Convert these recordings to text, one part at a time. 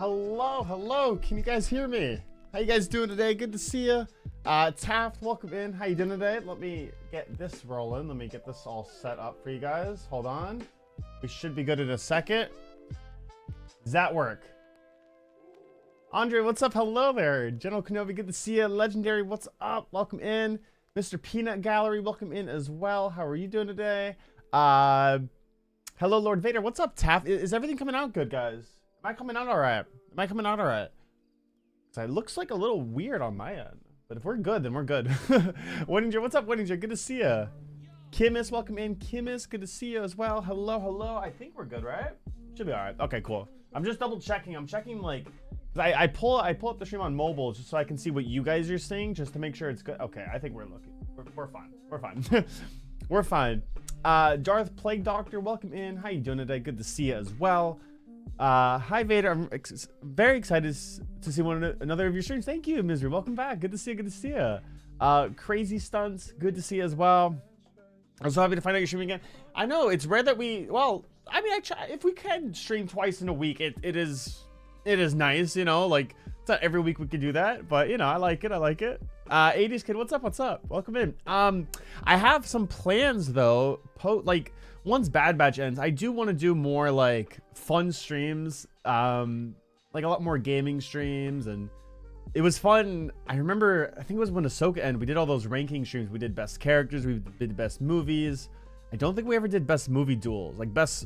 Hello, hello. Can you guys hear me? How you guys doing today? Good to see you. Taft, welcome in. How you doing today? Let me get this rolling. Let me get this all set up for you guys. Hold on. We should be good in a second. Does that work? Andre, what's up? Hello there. General Kenobi, good to see you. Legendary, what's up? Welcome in. Mr. Peanut Gallery, welcome in as well. How are you doing today? Hello, Lord Vader. What's up, Taft? Is everything coming out good, guys? Am I coming out all right? Am I coming out all right? So it looks like a little weird on my end, but if we're good, then we're good. Winninger, what's up, Winninger? Good to see you. Kimis, welcome in. Kimis, good to see you as well. Hello, hello. I think we're good, right? Should be all right. Okay, cool. I'm just double checking. I'm checking like, I pull up the stream on mobile just so I can see what you guys are seeing, just to make sure it's good. Okay, I think we're looking. We're fine. We're fine. We're fine. Darth Plague Doctor, welcome in. How you doing today? Good to see you as well. Hi Vader, I'm very excited to see another of your streams. Thank you, Misery. Welcome back. Good to see you. Good to see you. Crazy Stunts, good to see you as well. I'm so happy to find out you're streaming again. I know it's rare that well, I mean, I try if we can stream twice in a week. It is nice, you know. Like it's not every week we can do that, but you know, I like it. 80s kid, what's up? What's up? Welcome in. I have some plans though. Once Bad Batch ends, I do want to do more like fun streams, like a lot more gaming streams, and it was fun. I remember, I think it was when Ahsoka ended, we did all those ranking streams. We did best characters, we did best movies. I don't think we ever did best movie duels, like best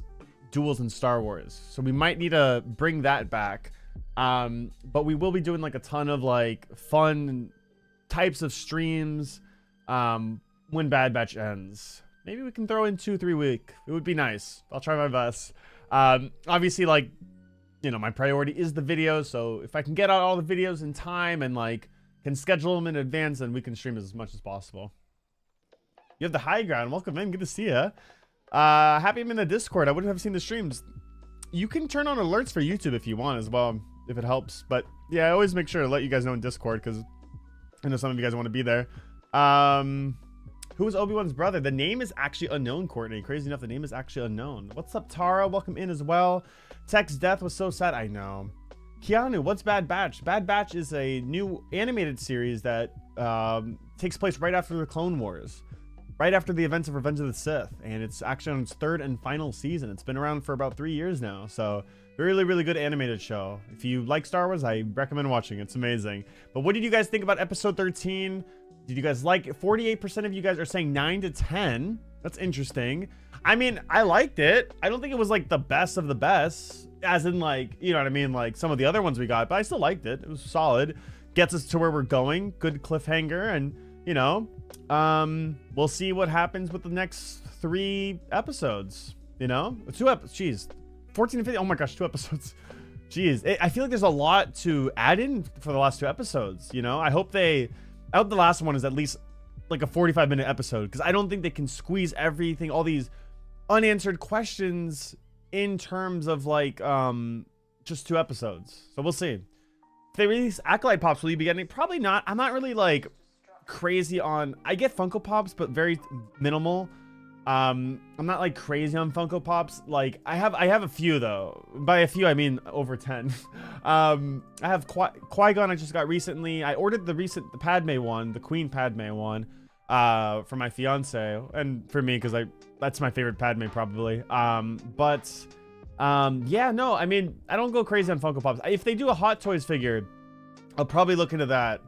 duels in Star Wars. So we might need to bring that back. But we will be doing like a ton of like fun types of streams when Bad Batch ends. Maybe we can throw in 2-3 week. It would be nice. I'll try my best. Obviously, like, you know, my priority is the videos. So if I can get out all the videos in time and like can schedule them in advance, then we can stream as much as possible. You have the high ground. Welcome in. Good to see you. Happy I'm in the Discord. I wouldn't have seen the streams. You can turn on alerts for YouTube if you want as well, if it helps. But yeah, I always make sure to let you guys know in Discord because I know some of you guys want to be there. Who is Obi-Wan's brother? The name is actually unknown, Courtney. Crazy enough, the name is actually unknown. What's up, Tara? Welcome in as well. Tech's death was so sad. I know. Keanu, what's Bad Batch? Bad Batch is a new animated series that takes place right after the Clone Wars. Right after the events of Revenge of the Sith. And it's actually on its third and final season. It's been around for about 3 years now. So, really, really good animated show. If you like Star Wars, I recommend watching. It's amazing. But what did you guys think about episode 13? Did you guys like it? 48% of you guys are saying 9 to 10. That's interesting. I mean, I liked it. I don't think it was like the best of the best, as in like, you know what I mean? Like some of the other ones we got, but I still liked it. It was solid. Gets us to where we're going. Good cliffhanger. And, you know, we'll see what happens with the next 3 episodes, you know? 2 episodes. Jeez. 14 and 15. Oh my gosh, 2 episodes. Jeez. I feel like there's a lot to add in for the last 2 episodes, you know? I hope the last one is at least like a 45-minute episode because I don't think they can squeeze everything, all these unanswered questions in terms of like just 2 episodes. So we'll see. If they release Acolyte Pops, will you be getting it? Probably not. I'm not really like crazy on, I get Funko Pops, but very minimal. I'm not like crazy on Funko Pops. Like I have a few though. By a few I mean over 10. I have Qui-Gon I just got recently. I ordered the Padme one, the Queen Padme one, for my fiance and for me because that's my favorite Padme probably. Yeah, no, I mean I don't go crazy on Funko Pops. If they do a Hot Toys figure, I'll probably look into that.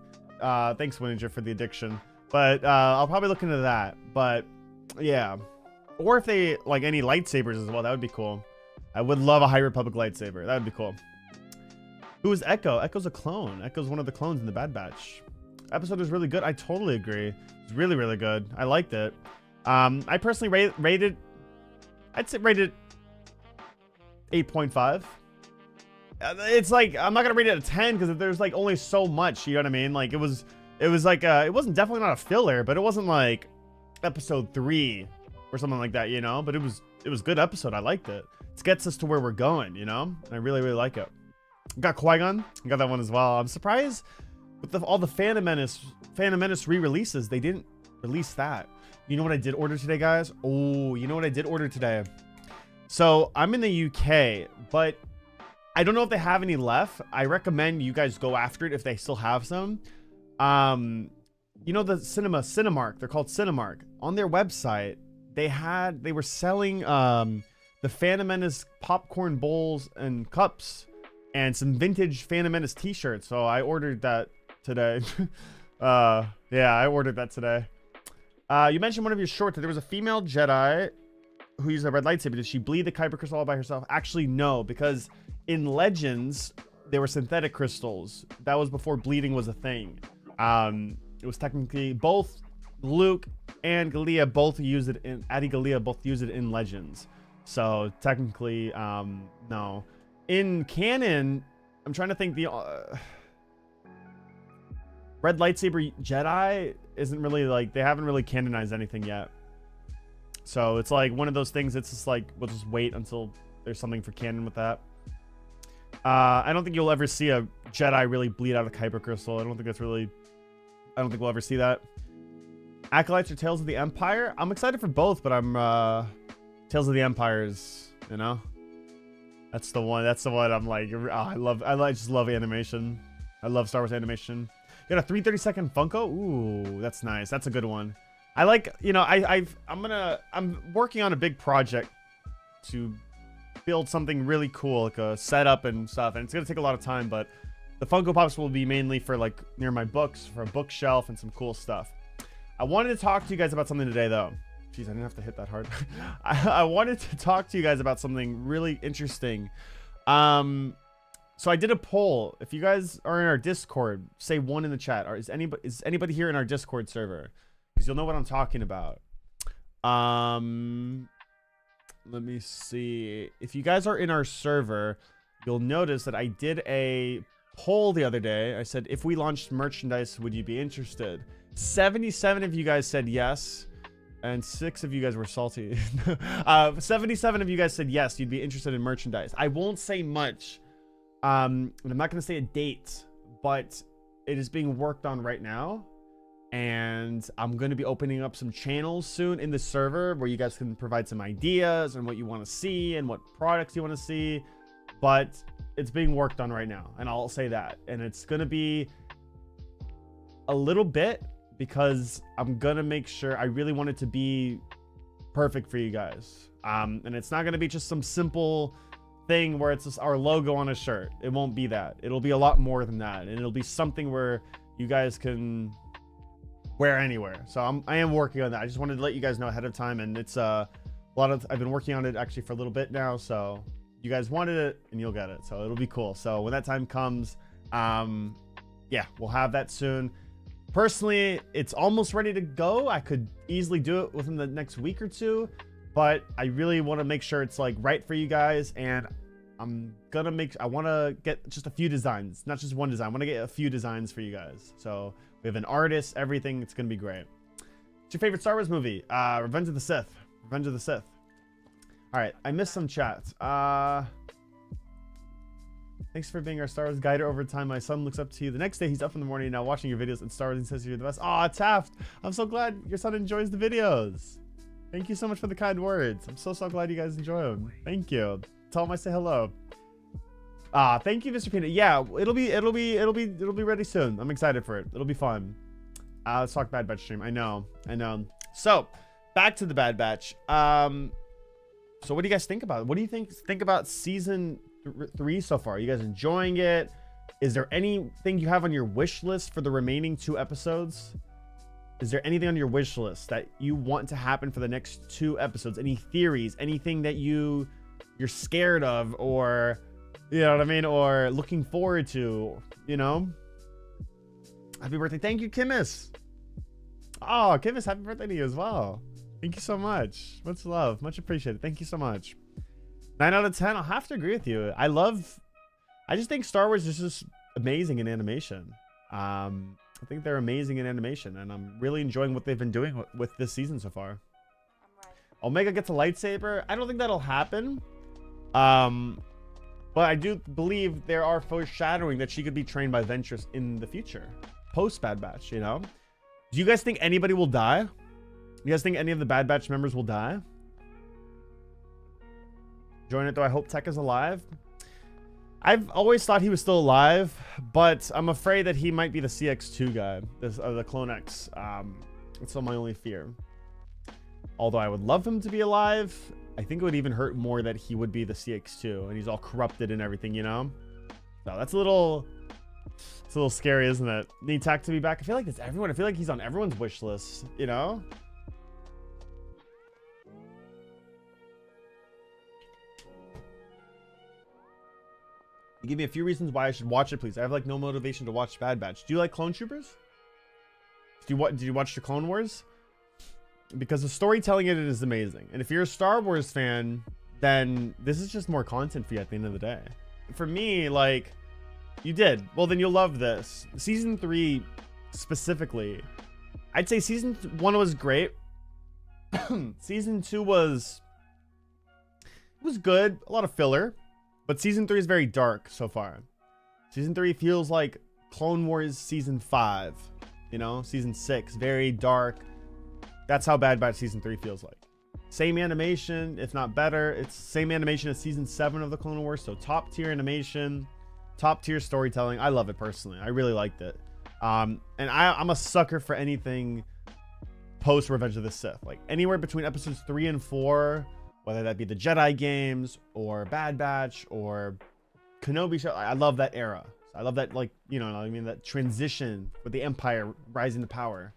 Thanks Winninger for the addiction. But I'll probably look into that. But yeah, or if they like any lightsabers as well, that would be cool. I would love a High Republic lightsaber. That would be cool. Who is Echo? Echo's a clone. Echo's one of the clones in the Bad Batch. Episode is really good. I totally agree. It's really, really good. I liked it. I personally rated. I'd say rated 8.5. It's like I'm not gonna rate it a 10 because there's like only so much. You know what I mean? Like it was like it wasn't definitely not a filler, but it wasn't like episode 3 or something like that, you know. But it was good episode. I liked it. It gets us to where we're going, you know. And I really, really like it. Got Qui-Gon. Got that one as well. I'm surprised with all the Phantom Menace re-releases, they didn't release that. You know what I did order today, guys? Oh, you know what I did order today? So I'm in the UK, but I don't know if they have any left. I recommend you guys go after it if they still have some. You know the Cinemark. They're called Cinemark. On their website, they were selling the Phantom Menace popcorn bowls and cups and some vintage Phantom Menace t-shirts. So I ordered that today. Yeah, I ordered that today. You mentioned one of your shorts that there was a female Jedi who used a red lightsaber. Did she bleed the Kyber crystal all by herself? Actually, no, because in Legends, there were synthetic crystals. That was before bleeding was a thing. It was technically both Luke and Galea both use it in Adi Galea both use it in Legends. So technically, no. In canon, I'm trying to think the red lightsaber Jedi isn't really like, they haven't really canonized anything yet. So it's like one of those things. It's just like, we'll just wait until there's something for canon with that. I don't think you'll ever see a Jedi really bleed out a Kyber crystal. I don't think we'll ever see that. Acolytes or Tales of the Empire? I'm excited for both, but I'm Tales of the Empires, you know? That's the one I'm like, oh, I just love animation. I love Star Wars animation. You got a 330-second Funko? Ooh, that's nice. That's a good one. I like, you know, I'm working on a big project to build something really cool, like a setup and stuff, and it's gonna take a lot of time, but the Funko Pops will be mainly for like near my books, for a bookshelf and some cool stuff. I wanted to talk to you guys about something today though. Jeez, I didn't have to hit that hard. I wanted to talk to you guys about something really interesting. So I did a poll. If you guys are in our Discord, say 1 in the chat. Or is anybody here in our Discord server? Because you'll know what I'm talking about. Let me see. If you guys are in our server, you'll notice that I did a poll the other day. I said, if we launched merchandise, would you be interested? 77 of you guys said yes. And 6 of you guys were salty. 77 of you guys said yes, you'd be interested in merchandise. I won't say much. And I'm not going to say a date, but it is being worked on right now. And I'm going to be opening up some channels soon in the server where you guys can provide some ideas and what you want to see and what products you want to see. But it's being worked on right now, and I'll say that. And it's going to be a little bit, because I'm going to make sure, I really want it to be perfect for you guys. And it's not going to be just some simple thing where it's just our logo on a shirt. It won't be that. It'll be a lot more than that. And it'll be something where you guys can wear anywhere. So I am working on that. I just wanted to let you guys know ahead of time. And it's I've been working on it actually for a little bit now. So you guys wanted it and you'll get it. So it'll be cool. So when that time comes, yeah, we'll have that soon. Personally, it's almost ready to go. I could easily do it within the next week or two, but I really want to make sure it's like right for you guys. And I want to get just a few designs, not just one design. I want to get a few designs for you guys. So we have an artist, everything. It's going to be great. What's your favorite Star Wars movie? Revenge of the Sith. Revenge of the Sith. All right. I missed some chats. Thanks for being our Star Wars guide over time. My son looks up to you. The next day, he's up in the morning now watching your videos and Star Wars and says you're the best. Aw, Taft. I'm so glad your son enjoys the videos. Thank you so much for the kind words. I'm so glad you guys enjoy them. Thank you. Tell him I say hello. Thank you, Mr. Peanut. Yeah, it'll be ready soon. I'm excited for it. It'll be fun. Let's talk Bad Batch stream. I know. So, back to the Bad Batch. So what do you guys think about it? What do you think about season 3 so far? Are you guys enjoying it? Is there anything you have on your wish list for the remaining 2 episodes? Is there anything on your wish list that you want to happen for the next 2 episodes? Any theories? Anything that you're scared of, or you know what I mean, or looking forward to, you know? Happy birthday. Thank you, Kimis. Oh, Kimis, happy birthday to you as well. Thank you so much. Much love. Much appreciated. Thank you so much. 9 out of 10. I'll have to agree with you. I just think Star Wars is just amazing in animation. I think they're amazing in animation, and I'm really enjoying what they've been doing with this season so far. Omega gets a lightsaber. I don't think that'll happen. But I do believe there are foreshadowing that she could be trained by Ventress in the future, post Bad Batch, you know? Do you guys think anybody will die? You guys think any of the Bad Batch members will die? Join it though. I hope Tech is alive. I've always thought he was still alive, but I'm afraid that he might be the CX2 guy, the Clone X. That's still my only fear. Although I would love him to be alive, I think it would even hurt more that he would be the CX2 and he's all corrupted and everything, you know? So that's a little scary, isn't it? Need Tak to be back. I feel like it's everyone. I feel like he's on everyone's wish list, you know? Give me a few reasons why I should watch it, please. I have like no motivation to watch Bad Batch. Do you like Clone Troopers? Did you watch the Clone Wars? Because the storytelling in it is amazing. And if you're a Star Wars fan, then this is just more content for you at the end of the day. For me, like, you did. Well, then you'll love this. Season 3 specifically. I'd say season 1 was great. Season 2 was good. A lot of filler. But season 3 is very dark so far. Season 3 feels like Clone Wars season 5. You know, season 6, very dark. That's how Bad Batch season 3 feels like. Same animation, if not better. It's same animation as season 7 of the Clone Wars. So top tier animation, top tier storytelling. I love it personally. I really liked it. And I'm a sucker for anything post Revenge of the Sith. Like anywhere between episodes 3 and 4. Whether that be the Jedi games or Bad Batch or Kenobi show. I love that era. I love that, like, you know, I mean, that transition with the Empire rising to power.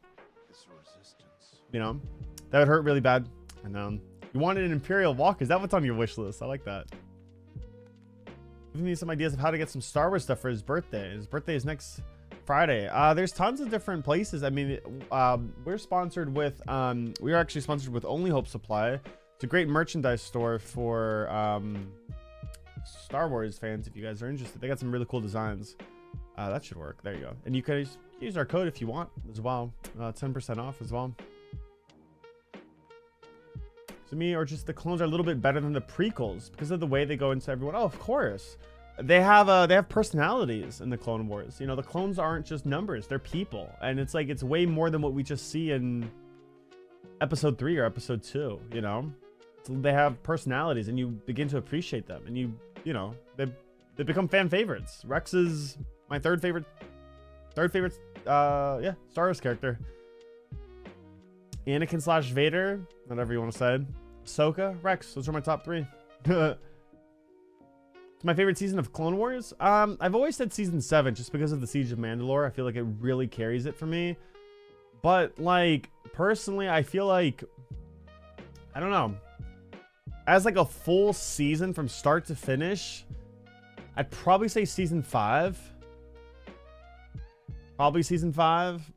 You know, that would hurt really bad. And you wanted an Imperial walk. Is that what's on your wish list? I like that. Give me some ideas of how to get some Star Wars stuff for his birthday. His birthday is next Friday. There's tons of different places. I mean, we're sponsored with, we are actually sponsored with Only Hope Supply. It's a great merchandise store for Star Wars fans if you guys are interested. They got some really cool designs. That should work. There you go. And you can use our code if you want as well. 10% off as well. To me, or just the clones are a little bit better than the prequels because of the way they go into everyone. Oh, of course. They have personalities in the Clone Wars. You know, the clones aren't just numbers. They're people. And it's like, it's way more than what we just see in episode 3 or episode 2, you know? They have personalities and you begin to appreciate them, and you know, they become fan favorites. Rex is my third favorite yeah, Star Wars character. Anakin / Vader, whatever you want to say. Ahsoka, Rex, those are my top 3. It's my favorite season of Clone Wars. I've always said season 7 just because of the Siege of Mandalore. I feel like it really carries it for me. But like personally, I feel like, I don't know, as like a full season from start to finish, I'd probably say season 5. Probably season 5.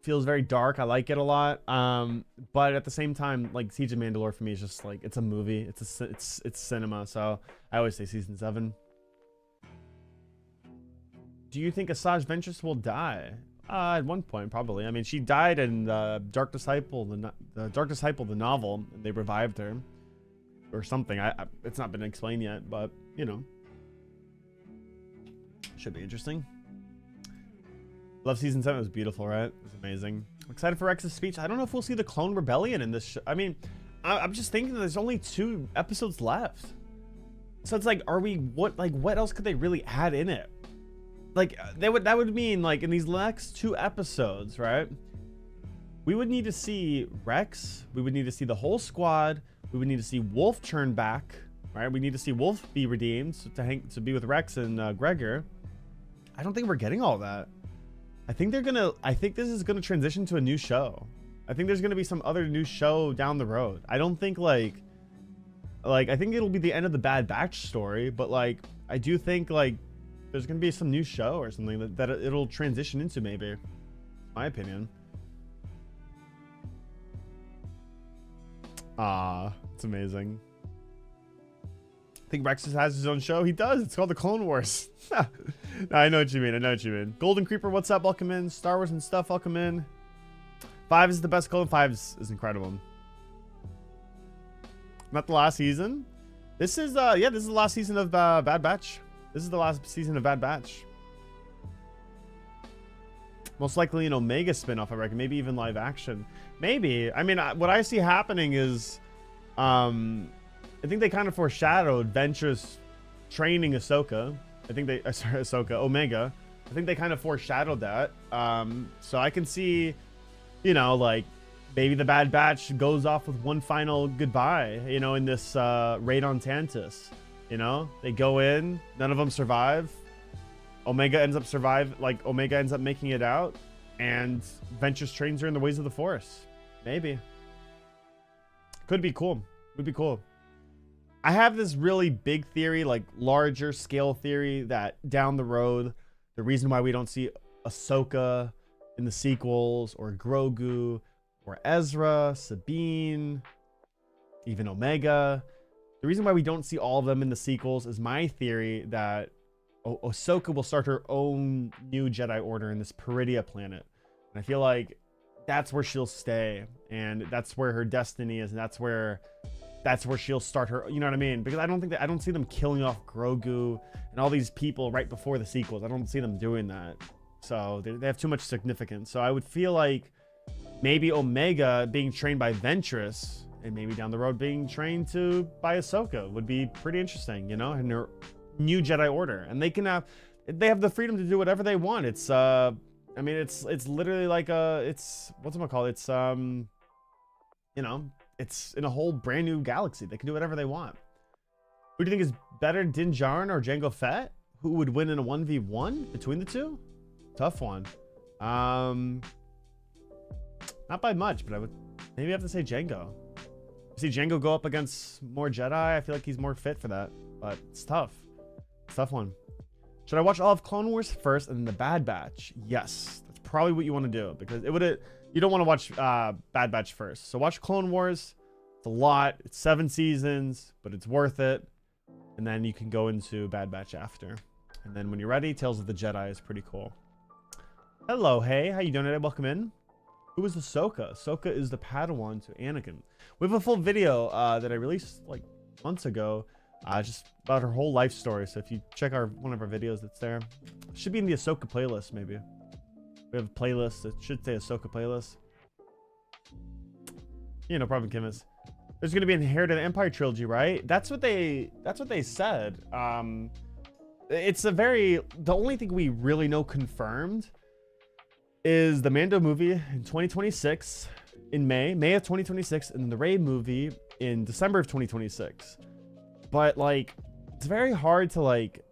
Feels very dark. I like it a lot. But at the same time, like Siege of Mandalore for me is just like, it's a movie. It's cinema. So I always say season 7. Do you think Asajj Ventress will die? At one point, probably. I mean, she died in Dark Disciple, the novel, and they revived her. Or something. It's not been explained yet, but you know, should be interesting. Love season 7. It was beautiful, right? It was amazing. I'm excited for Rex's speech. I don't know if we'll see the Clone Rebellion in this show. I mean, I'm just thinking that there's only 2 episodes left, so it's like, what else could they really add in it? Like that would mean like in these next 2 episodes, right? We would need to see Rex. We would need to see the whole squad. We would need to see Wolf turn back, right? We need to see Wolf be redeemed to be with Rex and Gregor. I don't think we're getting all that. I think this is gonna transition to a new show. I think there's gonna be some other new show down the road. I don't think like I think it'll be the end of the Bad Batch story, but like I do think like there's gonna be some new show or something that it'll transition into, maybe. My opinion. It's amazing. I think Rex has his own show. He does. It's called the Clone Wars. No, I know what you mean. Golden Creeper, what's up? Welcome in. Star Wars and stuff, welcome in. 5 is the best Clone. 5 is incredible. Not the last season. This is yeah, this is the last season of Bad Batch. This is the last season of Bad Batch. Most likely an Omega spinoff, I reckon. Maybe even live action. Maybe. I mean, what I see happening is, I think they kind of foreshadowed Ventress training Ahsoka. I think they, sorry, Ahsoka, Omega. I think they kind of foreshadowed that. So I can see, you know, like maybe the Bad Batch goes off with one final goodbye, you know, in this raid on Tantus. You know, they go in, none of them survive. Omega ends up making it out, and Ventress trains her in the ways of the Force. Maybe. Could be cool. Would be cool. I have this really big theory, like larger scale theory, that down the road, the reason why we don't see Ahsoka in the sequels, or Grogu, or Ezra, Sabine, even Omega, the reason why we don't see all of them in the sequels is my theory that Ahsoka will start her own new Jedi Order in this Peridia planet. And I feel like that's where she'll stay, and that's where her destiny is, and that's where she'll start her, you know what I mean? Because I don't see them killing off Grogu and all these people right before the sequels. I don't see them doing that. So they have too much significance. So I would feel like maybe Omega being trained by Ventress, and maybe down the road being trained by Ahsoka would be pretty interesting, you know, in her new Jedi Order. And they have the freedom to do whatever they want. It's I mean, it's literally like it's what's it called? It's you know, it's in a whole brand new galaxy. They can do whatever they want. Who do you think is better, Din Djarin or Jango Fett? Who would win in a 1v1 between the two? Tough one. Not by much, but I would maybe have to say Jango. See Jango go up against more Jedi. I feel like he's more fit for that, but it's tough. It's a tough one. Should I watch all of Clone Wars first and then the Bad Batch? Yes, that's probably what you want to do, because you don't want to watch Bad Batch first. So watch Clone Wars. It's a lot. It's 7 seasons, but it's worth it. And then you can go into Bad Batch after. And then when you're ready, Tales of the Jedi is pretty cool. Hello, hey, how you doing today? Welcome in. Who is Ahsoka? Ahsoka is the Padawan to Anakin. We have a full video that I released like months ago, just about her whole life story. So if you check one of our videos, it's there. It should be in the Ahsoka playlist, maybe. We have a playlist. It should say Ahsoka playlist. Yeah, no problem, Kimis. There's gonna be an Inherited Empire trilogy, right? That's what they said. It's the only thing we really know confirmed is the Mando movie in 2026 in May of 2026, and then the Rey movie in December of 2026. But like, it's very hard to like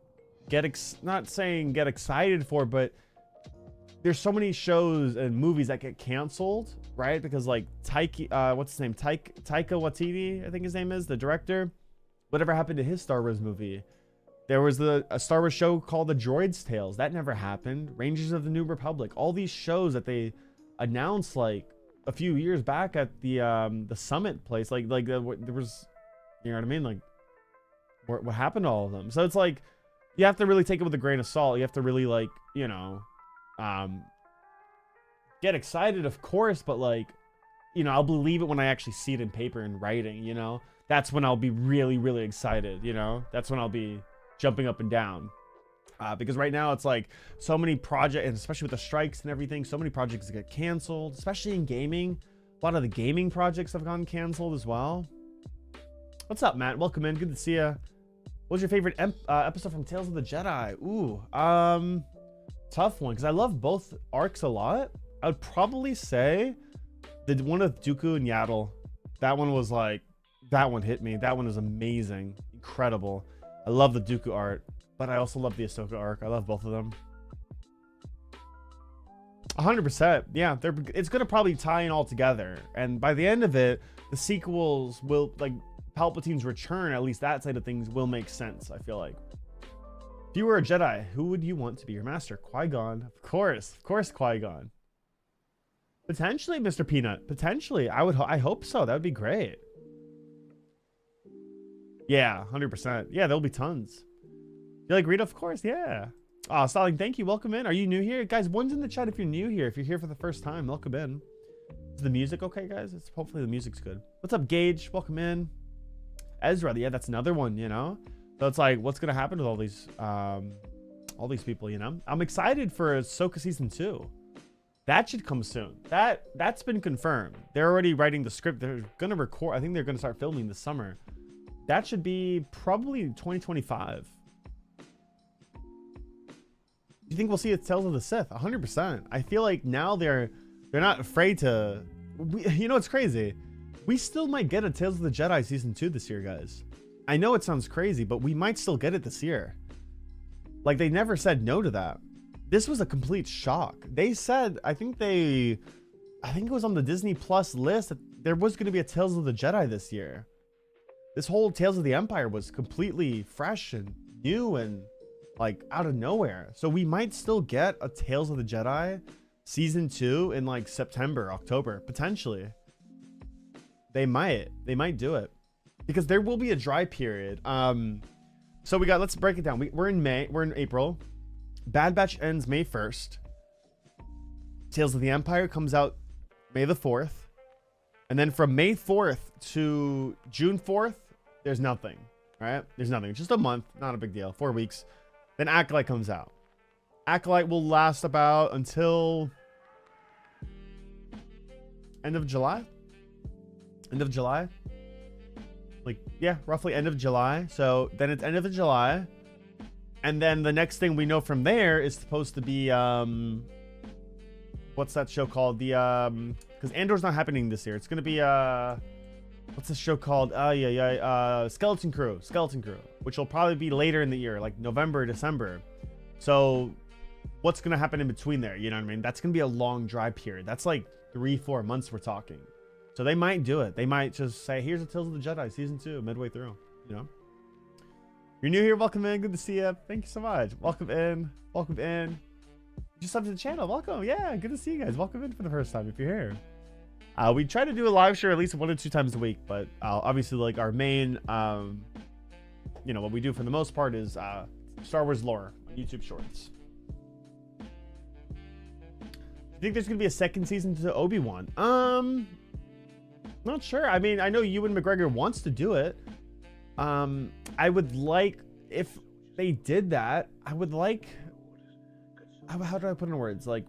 not saying get excited for, but there's so many shows and movies that get canceled, right? Because like what's his name? Taika Waititi, I think his name is, the director. Whatever happened to his Star Wars movie? There was a Star Wars show called The Droid's Tales. That never happened. Rangers of the New Republic. All these shows that they announced like a few years back at the Summit place. There was, you know what I mean? Like, what happened to all of them? So it's like, you have to really take it with a grain of salt. You have to really like, you know, get excited, of course, but like, you know, I'll believe it when I actually see it in paper and writing, you know? That's when I'll be really, really excited, you know? That's when I'll be jumping up and down, because right now it's like so many projects, and especially with the strikes and everything, so many projects get canceled, especially in gaming. A lot of the gaming projects have gotten canceled as well. What's up, Matt? Welcome in. Good to see you. What was your favorite episode from Tales of the Jedi? Ooh, tough one, because I love both arcs a lot. I would probably say the one with Dooku and Yaddle. That one was like, that one hit me. That one is amazing, incredible. I love the Dooku art, but I also love the Ahsoka arc. I love both of them. 100%. Yeah, it's going to probably tie in all together. And by the end of it, the sequels will, like, Palpatine's return, at least that side of things, will make sense, I feel like. If you were a Jedi, who would you want to be your master? Qui-Gon. Of course Qui-Gon. Potentially, Mr. Peanut. Potentially. I hope so. That would be great. Yeah, 100%. Yeah, there'll be tons. You like Rita? Of course, yeah. Oh, Stalling, thank you. Welcome in. Are you new here? Guys, one's in the chat if you're new here. If you're here for the first time, welcome in. Is the music okay, guys? Hopefully the music's good. What's up, Gage? Welcome in. Ezra, yeah, that's another one, you know? So it's like, what's going to happen with all these people, you know? I'm excited for Ahsoka Season 2. That should come soon. That's been confirmed. They're already writing the script. They're going to record. I think they're going to start filming this summer. That should be probably 2025. you think we'll see a Tales of the Sith? 100%. I feel like now they're not afraid to. You know, it's crazy. We still might get a Tales of the Jedi season 2 this year, guys. I know it sounds crazy, but we might still get it this year. Like, they never said no to that. This was a complete shock. They said, I think it was on the Disney Plus list that there was going to be a Tales of the Jedi this year. This whole Tales of the Empire was completely fresh and new and like out of nowhere. So we might still get a Tales of the Jedi season 2 in like September, October, potentially. They might do it because there will be a dry period. So let's break it down. We're in April. Bad Batch ends May 1st. Tales of the Empire comes out May the 4th. And then from May 4th to June 4th, there's nothing, right? There's nothing. Just a month, not a big deal. 4 weeks. Then Acolyte comes out. Acolyte will last about until end of July. End of July. Like, yeah, roughly end of July. So then it's end of July. And then the next thing we know from there is supposed to be, what's that show called? Because Andor's not happening this year. It's going to be, what's this show called? Skeleton Crew, which will probably be later in the year, like November, December. So what's going to happen in between there? You know what I mean? That's going to be a long dry period. That's like 3-4 months we're talking. So they might do it. They might just say, here's a Tales of the Jedi season 2 midway through, you know? You're new here, welcome in. Good to see you. Thank you so much. Welcome in. Welcome in. Just up to the channel. Welcome. Yeah, good to see you guys. Welcome in for the first time if you're here. We try to do a live show at least 1 or 2 times a week, but obviously like our main, you know, what we do for the most part is Star Wars lore on YouTube Shorts. I think there's going to be a second season to Obi-Wan. Not sure. I mean, I know Ewan McGregor wants to do it. I would like, if they did that, I would like, how do I put in words? Like,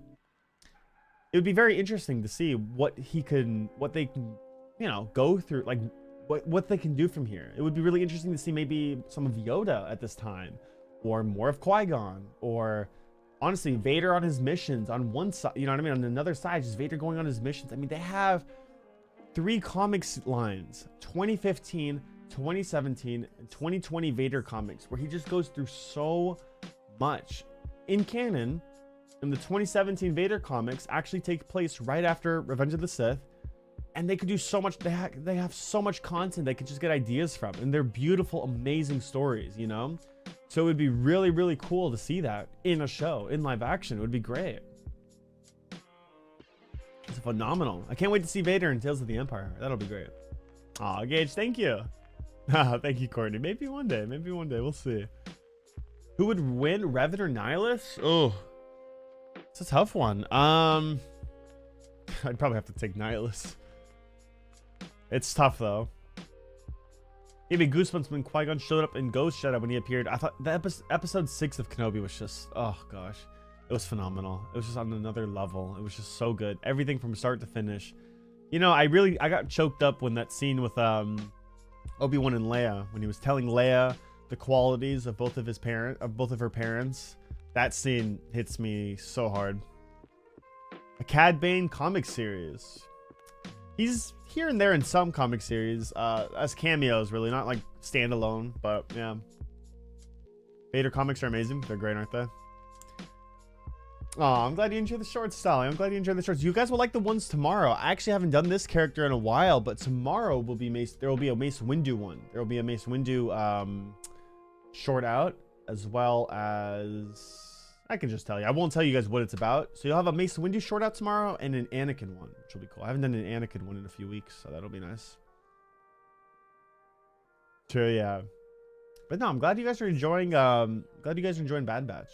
it would be very interesting to see what they can, you know, go through, like what they can do from here. It would be really interesting to see maybe some of Yoda at this time, or more of Qui-Gon, or honestly, Vader on his missions on one side, you know what I mean? On another side, just Vader going on his missions. I mean, they have 3 comics lines, 2015, 2017, and 2020 Vader comics, where he just goes through so much. In canon, in the 2017 Vader comics actually take place right after Revenge of the Sith, and they could do so much. They have so much content they could just get ideas from, and they're beautiful, amazing stories, you know? So it would be really, really cool to see that in a show, in live action. It would be great. It's phenomenal. I can't wait to see Vader in Tales of the Empire. That'll be great. Aw, Gage, thank you. Thank you, Courtney. Maybe one day. Maybe one day. We'll see. Who would win, Revan or Nihilus? Oh, it's a tough one. I'd probably have to take Nihilus. It's tough, though. Gave me goosebumps when Qui-Gon showed up in Ghost Jedi when he appeared. I thought the episode 6 of Kenobi was just, oh gosh, it was phenomenal. It was just on another level. It was just so good. Everything from start to finish. You know, I got choked up when that scene with Obi-Wan and Leia, when he was telling Leia the qualities of both of her parents. That scene hits me so hard. A Cad Bane comic series. He's here and there in some comic series, as cameos, really, not like standalone, but yeah. Vader comics are amazing. They're great, aren't they? Oh, I'm glad you enjoyed the shorts, Sally. I'm glad you enjoyed the shorts. You guys will like the ones tomorrow. I actually haven't done this character in a while, but tomorrow will be there will be a Mace Windu one. There will be a Mace Windu short out, as well as, I can just tell you. I won't tell you guys what it's about. So you'll have a Mace Windu short out tomorrow and an Anakin one, which will be cool. I haven't done an Anakin one in a few weeks, so that'll be nice. True, yeah. But no, I'm glad you guys are enjoying. Bad Batch.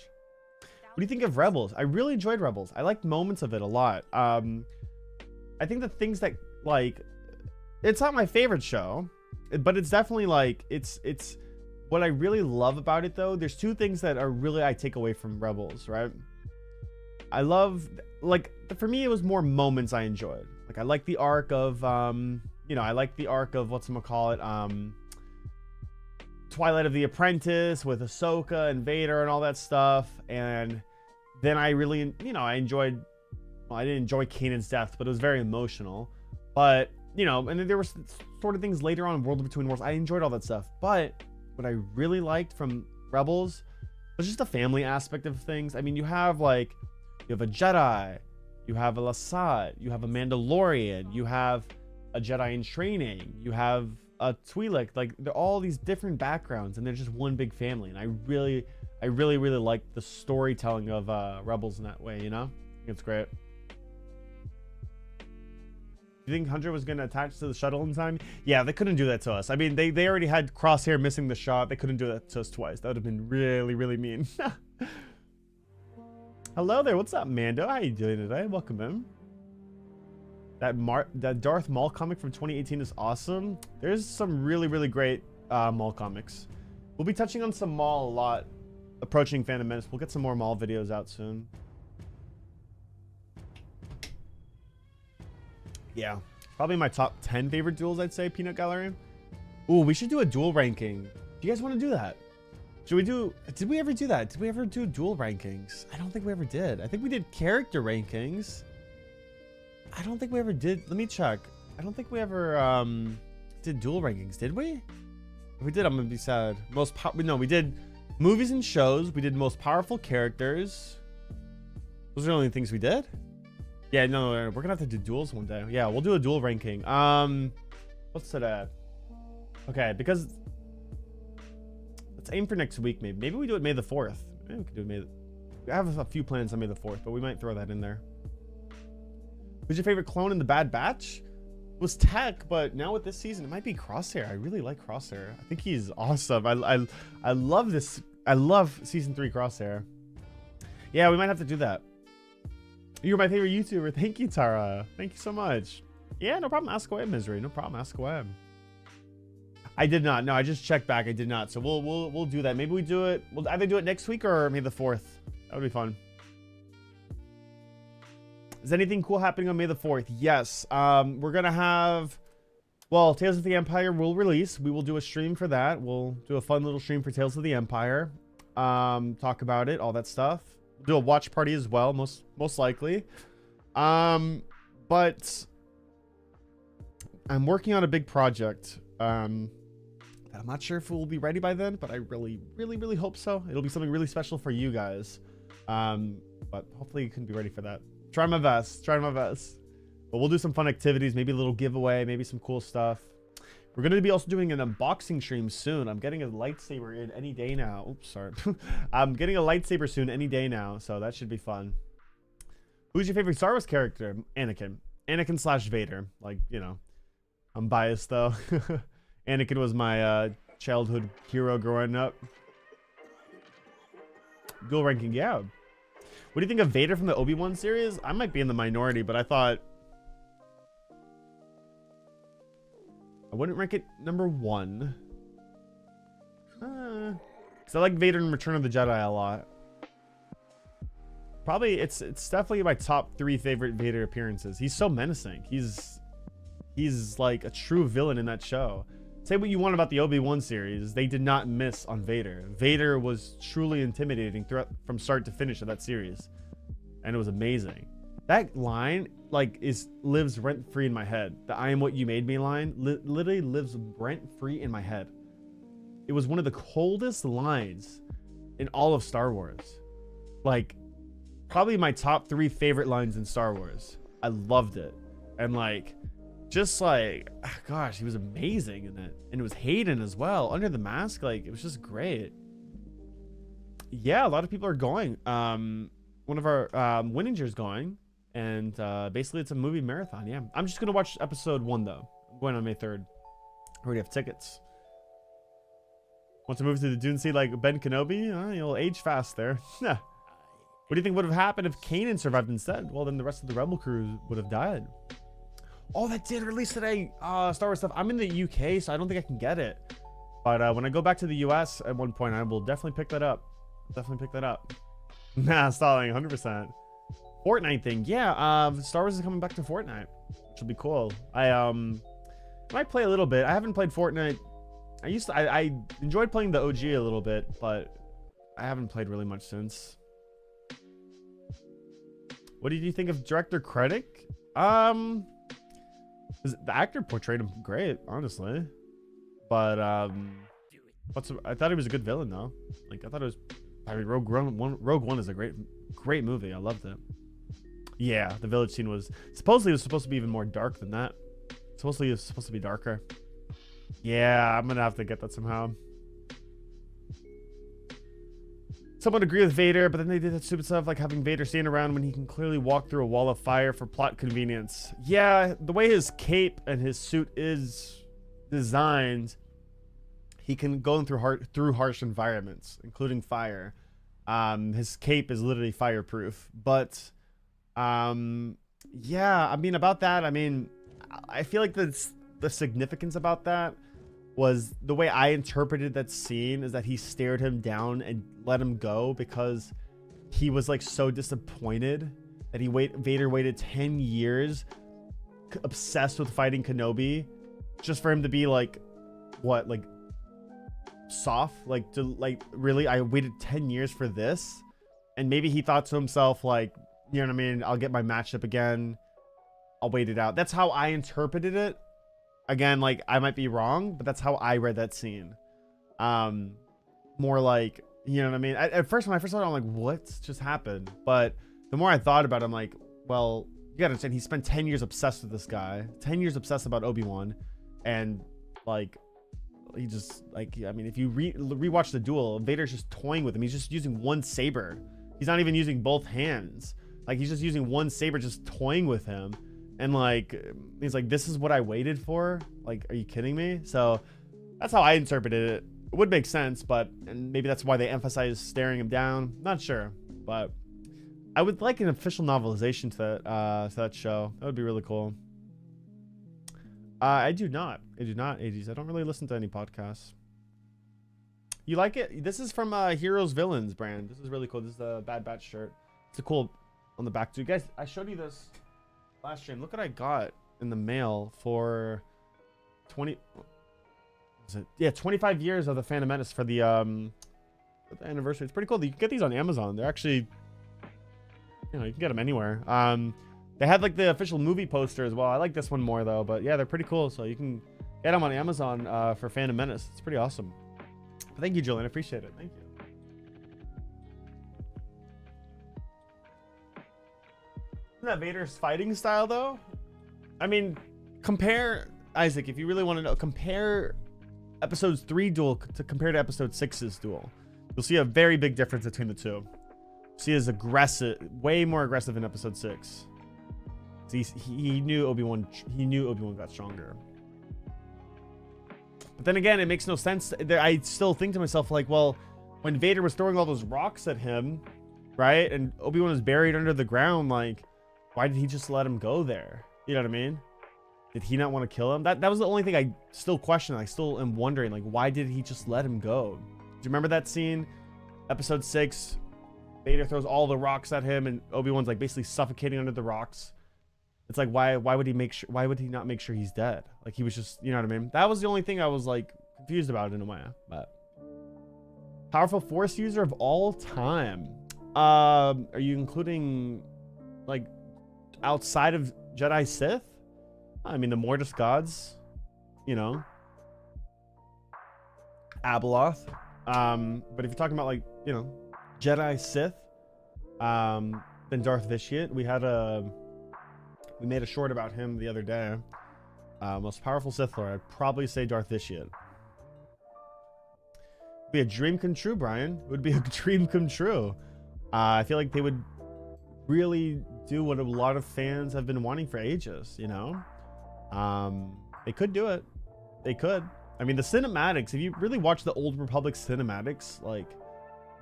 What do you think of Rebels? I really enjoyed Rebels. I liked moments of it a lot. I think the things that, like, it's not my favorite show, but it's definitely like, it's what I really love about it, though. There's 2 things that are really I take away from Rebels, right? I love, like, for me, it was more moments I enjoyed. Like, I like the arc of, you know, I like the arc of whatchamacallit, Twilight of the Apprentice with Ahsoka and Vader and all that stuff. And then I really, you know, I enjoyed, well, I didn't enjoy Kanan's death, but it was very emotional. But, you know, and then there were sort of things later on in World Between Worlds. I enjoyed all that stuff. But what I really liked from Rebels was just the family aspect of things. I mean, you have like, you have a Jedi, you have a Lasat, you have a Mandalorian, you have a Jedi in training, you have a Twi'lek. Like, they're all these different backgrounds, and they're just one big family. And I really like the storytelling of Rebels in that way, you know? I think it's great. Do you think Hunter was going to attach to the shuttle in time? Yeah, they couldn't do that to us. I mean, they already had Crosshair missing the shot. They couldn't do that to us twice. That would have been really mean. Hello there. What's up, Mando? How you doing today? Welcome in. That Darth Maul comic from 2018 is awesome. There's some really great Maul comics. We'll be touching on some Maul a lot approaching Phantom Menace. We'll get some more Maul videos out soon. Yeah, probably my top 10 favorite duels, I'd say, Peanut Gallery. Ooh, we should do a duel ranking. Do you guys want to do that? Should we do, did we ever do that? Did we ever do duel rankings? I don't think we ever did. I think we did character rankings. I don't think we ever did. Let me check. I don't think we ever did duel rankings, did we? If we did, I'm gonna be sad. No, we did movies and shows. We did most powerful characters. Those are the only things we did. Yeah, no, we're gonna have to do duels one day. Yeah, we'll do a duel ranking. What's today? Okay, because let's aim for next week. Maybe we do it May the 4th. Maybe we could do it I have a few plans on May the 4th, but we might throw that in there. Who's your favorite clone in the Bad Batch? It was Tech, but now with this season, it might be Crosshair. I really like Crosshair. I think he's awesome. I love this. I love season 3 Crosshair. Yeah, we might have to do that. You're my favorite YouTuber. Thank you, Tara. Thank you so much. Yeah, no problem. Ask away, Misery. No problem. Ask away. I did not. No, I just checked back. I did not. So we'll do that. Maybe we do it. We'll either do it next week or May the 4th. That would be fun. Is anything cool happening on May the 4th? Yes. We're gonna have, well, Tales of the Empire will release. We will do a stream for that. We'll do a fun little stream for Tales of the Empire. Talk about it, all that stuff. We'll do a watch party as well, most likely. But I'm working on a big project. I'm not sure if we'll be ready by then, but I really hope so. It'll be something really special for you guys. But hopefully you can be ready for that. Try my best. But we'll do some fun activities, maybe a little giveaway, maybe some cool stuff. We're going to be also doing an unboxing stream soon. I'm getting a lightsaber in any day now. Oops, sorry. I'm getting a lightsaber soon any day now, so that should be fun. Who's your favorite Star Wars character? Anakin. Anakin / Vader. Like, you know, I'm biased though. Anakin was my childhood hero growing up. Dual ranking, yeah. What do you think of Vader from the Obi-Wan series? I might be in the minority, but I thought I wouldn't rank it number 1. Because I like Vader in Return of the Jedi a lot. Probably it's definitely my top 3 favorite Vader appearances. He's so menacing. He's like a true villain in that show. Say what you want about the Obi-Wan series, they did not miss on Vader. Vader was truly intimidating from start to finish of that series, and it was amazing. That line like lives rent-free in my head. The "I am what you made me" line literally lives rent-free in my head. It was one of the coldest lines in all of Star Wars. Like, probably my top 3 favorite lines in Star Wars. I loved it, and like, just like, gosh, he was amazing in it. And it was Hayden as well, under the mask. Like, it was just great. Yeah, a lot of people are going. One of our Winninger's going, and basically it's a movie marathon. Yeah, I'm just gonna watch episode 1 though. I'm going on May 3rd. I already have tickets. Want to move to the Dune Sea like Ben Kenobi? You'll age fast there. What do you think would have happened if Kanan survived instead? Well, then the rest of the Rebel crew would have died. Oh, that did release today. Star Wars stuff. I'm in the UK, so I don't think I can get it. But when I go back to the US at one point, I will definitely pick that up. Nah, stalling 100%. Fortnite thing. Yeah, Star Wars is coming back to Fortnite, which will be cool. I might play a little bit. I haven't played Fortnite. I enjoyed playing the OG a little bit, but I haven't played really much since. What did you think of director Krennic? The actor portrayed him great, honestly. But I thought he was a good villain though. Like I thought it was. I mean, Rogue One is a great movie. I loved it. Yeah, the village scene was supposedly to be even more dark than that. Supposedly it was supposed to be darker. Yeah, I'm gonna have to get that somehow. Someone agree with Vader, but then they did that stupid stuff like having Vader stand around when he can clearly walk through a wall of fire for plot convenience. Yeah, the way his cape and his suit is designed, he can go through harsh environments, including fire. His cape is literally fireproof. But yeah, I mean about that, I mean, I feel like the significance about that was the way I interpreted that scene is that he stared him down and let him go because he was like so disappointed that Vader waited 10 years obsessed with fighting Kenobi just for him to be like, what, like soft, like to like really I waited 10 years for this. And maybe he thought to himself like, you know what I mean, I'll get my matchup again, I'll wait it out. That's how I interpreted it. Again, like I might be wrong, but that's how I read that scene. More like, you know what I mean? At first, when I first saw it, I'm like, what just happened? But the more I thought about it, I'm like, well, you gotta understand, he spent 10 years obsessed with this guy, 10 years obsessed about Obi-Wan, and like he just like, I mean, if you rewatch the duel, Vader's just toying with him. He's just using one saber. He's not even using both hands. Like he's just using one saber, just toying with him. And like he's like, this is what I waited for. Like, are you kidding me? So that's how I interpreted it. It would make sense, but and maybe that's why they emphasize staring him down. Not sure, but I would like an official novelization to that show. That would be really cool. I do not 80s. I don't really listen to any podcasts. You like it? This is from Heroes Villains brand. This is really cool. This is the Bad Batch shirt. It's a cool on the back too. Guys, I showed you this last stream. Look what I got in the mail for 25 years of the Phantom Menace for the anniversary. It's pretty cool. You can get these on Amazon. They're actually, you know, you can get them anywhere. They had like the official movie poster as well. I like this one more though, but yeah, they're pretty cool. So you can get them on Amazon for Phantom Menace. It's pretty awesome. But thank you, Julian. I appreciate it. Thank you. Isn't that Vader's fighting style though? I mean, compare, Isaac, if you really want to know, compare episode's 3 duel compared to episode 6's duel. You'll see a very big difference between the two. See, is aggressive, way more aggressive in episode 6. See, he knew Obi-Wan got stronger. But then again, it makes no sense. I still think to myself like, well, when Vader was throwing all those rocks at him, right? And Obi-Wan was buried under the ground, like, why did he just let him go there? You know what I mean? Did he not want to kill him? That was the only thing I still question. I still am wondering, like, why did he just let him go? Do you remember that scene? Episode 6, Vader throws all the rocks at him and Obi-Wan's like basically suffocating under the rocks. It's like, why would he not make sure he's dead? Like he was just, you know what I mean? That was the only thing I was like confused about in a way. But powerful Force user of all time. Are you including like outside of Jedi Sith? I mean, the Mortis gods, you know, Abeloth. But if you're talking about like, you know, Jedi Sith, then Darth Vitiate. We made a short about him the other day. Most powerful Sith Lord. I'd probably say Darth Vitiate. Be a dream come true, Brian. It would be a dream come true. I feel like they would really do what a lot of fans have been wanting for ages, you know? They could do it. They could. I mean, the cinematics, if you really watch the Old Republic cinematics, like,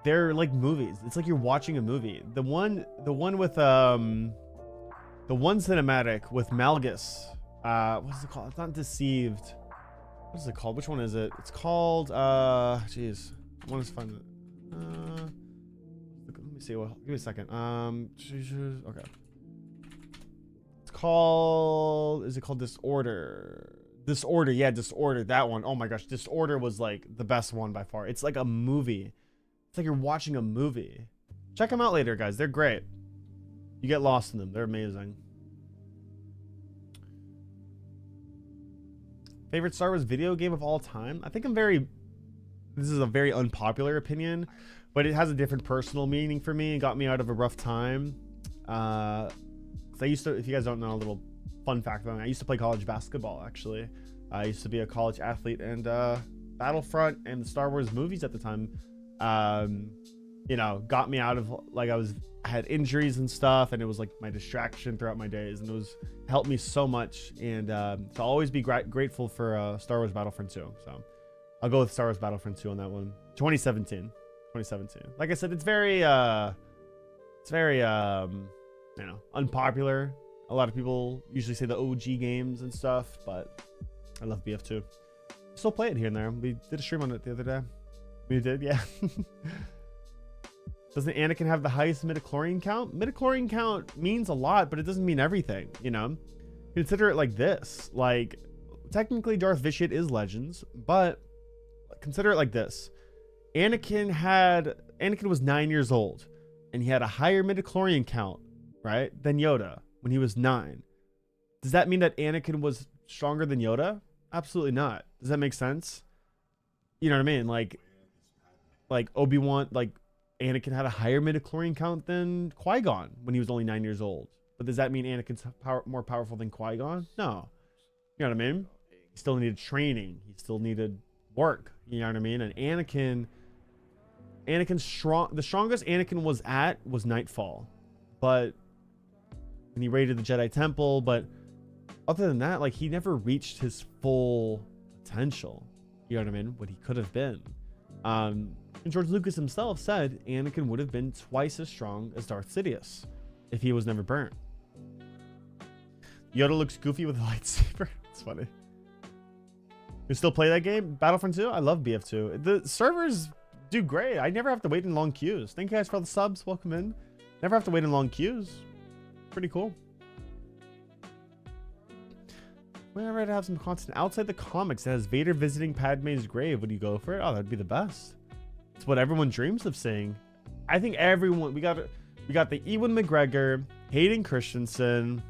they're like movies. It's like you're watching a movie. The one with, the one cinematic with Malgus, what is it called? It's not Deceived. What is it called? Which one is it? It's called, jeez. I want to find it. Let me see. Well, give me a second. Okay. It's called, is it called Disorder? Disorder, yeah, Disorder. That one. Oh my gosh, Disorder was like the best one by far. It's like a movie. It's like you're watching a movie. Check them out later, guys. They're great. You get lost in them. They're amazing. Favorite Star Wars video game of all time? I think this is a very unpopular opinion, but it has a different personal meaning for me. It got me out of a rough time. I used to, if you guys don't know, a little fun fact about me, I used to play college basketball, actually. I used to be a college athlete, and Battlefront and the Star Wars movies at the time, you know, got me out of, like, I had injuries and stuff, and it was like my distraction throughout my days, and it helped me so much. And so I'll always be grateful for Star Wars Battlefront 2. So I'll go with Star Wars Battlefront 2 on that one. 2017. Like I said, it's very you know, unpopular. A lot of people usually say the OG games and stuff, but I love BF2. Still play it here and there. We did a stream on it the other day. We did, yeah. Doesn't Anakin have the highest midichlorian count? Midichlorian count means a lot, but it doesn't mean everything, you know? Consider it like this. Like, technically Darth Vitiate is Legends, but consider it like this. Anakin was 9 years old, and he had a higher midichlorian count, right, than Yoda when he was 9. Does that mean that Anakin was stronger than Yoda? Absolutely not. Does that make sense? You know what I mean? Like Obi-Wan, like Anakin had a higher midichlorian count than Qui-Gon when he was only 9 years old. But does that mean Anakin's more powerful than Qui-Gon? No. You know what I mean? He still needed training. He still needed work. You know what I mean? And Anakin's the strongest Anakin was at was Nightfall. But when he raided the Jedi Temple, but other than that, like, he never reached his full potential. You know what I mean? What he could have been. And George Lucas himself said Anakin would have been twice as strong as Darth Sidious if he was never burnt. Yoda looks goofy with a lightsaber. It's funny. You still play that game? Battlefront 2? I love BF2. The servers do great. I never have to wait in long queues. Thank you guys for all the subs. Welcome in. Never have to wait in long queues. Pretty cool. Whenever I'd have some content outside the comics that has Vader visiting Padme's grave, would you go for it? Oh, that'd be the best. It's what everyone dreams of seeing. I think everyone, we got the Ewan McGregor, Hayden Christensen.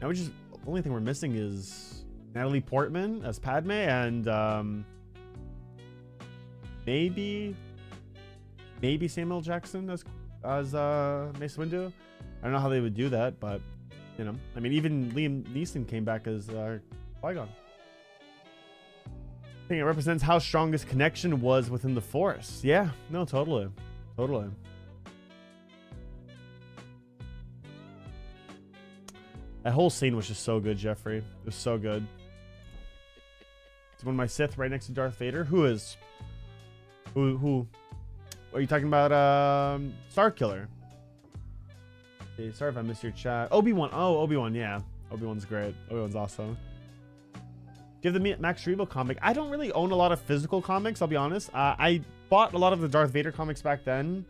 Now we just, the only thing we're missing is Natalie Portman as Padme, and maybe Samuel Jackson as Mace Windu. I don't know how they would do that, but you know, I mean, even Liam Neeson came back as Qui-Gon. I think it represents how strong his connection was within the Force. Yeah, no, totally. That whole scene was just so good, Jeffrey. It was so good. It's one of my Sith right next to Darth Vader. Who? Are you talking about Starkiller? Okay, sorry if I missed your chat. Obi-Wan. Oh, Obi-Wan, yeah. Obi-Wan's great. Obi-Wan's awesome. Give the Max Rebo comic. I don't really own a lot of physical comics, I'll be honest. I bought a lot of the Darth Vader comics back then.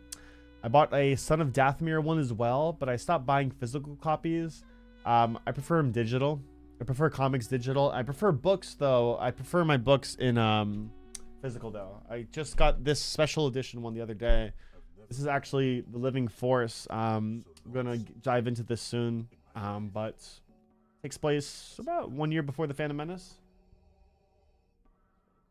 I bought a Son of Dathomir one as well, but I stopped buying physical copies. I prefer them digital. I prefer comics digital. I prefer books, though. I prefer my books in physical, though. I just got this special edition one the other day. This is actually The Living Force. I'm going to dive into this soon, but it takes place about 1 year before The Phantom Menace.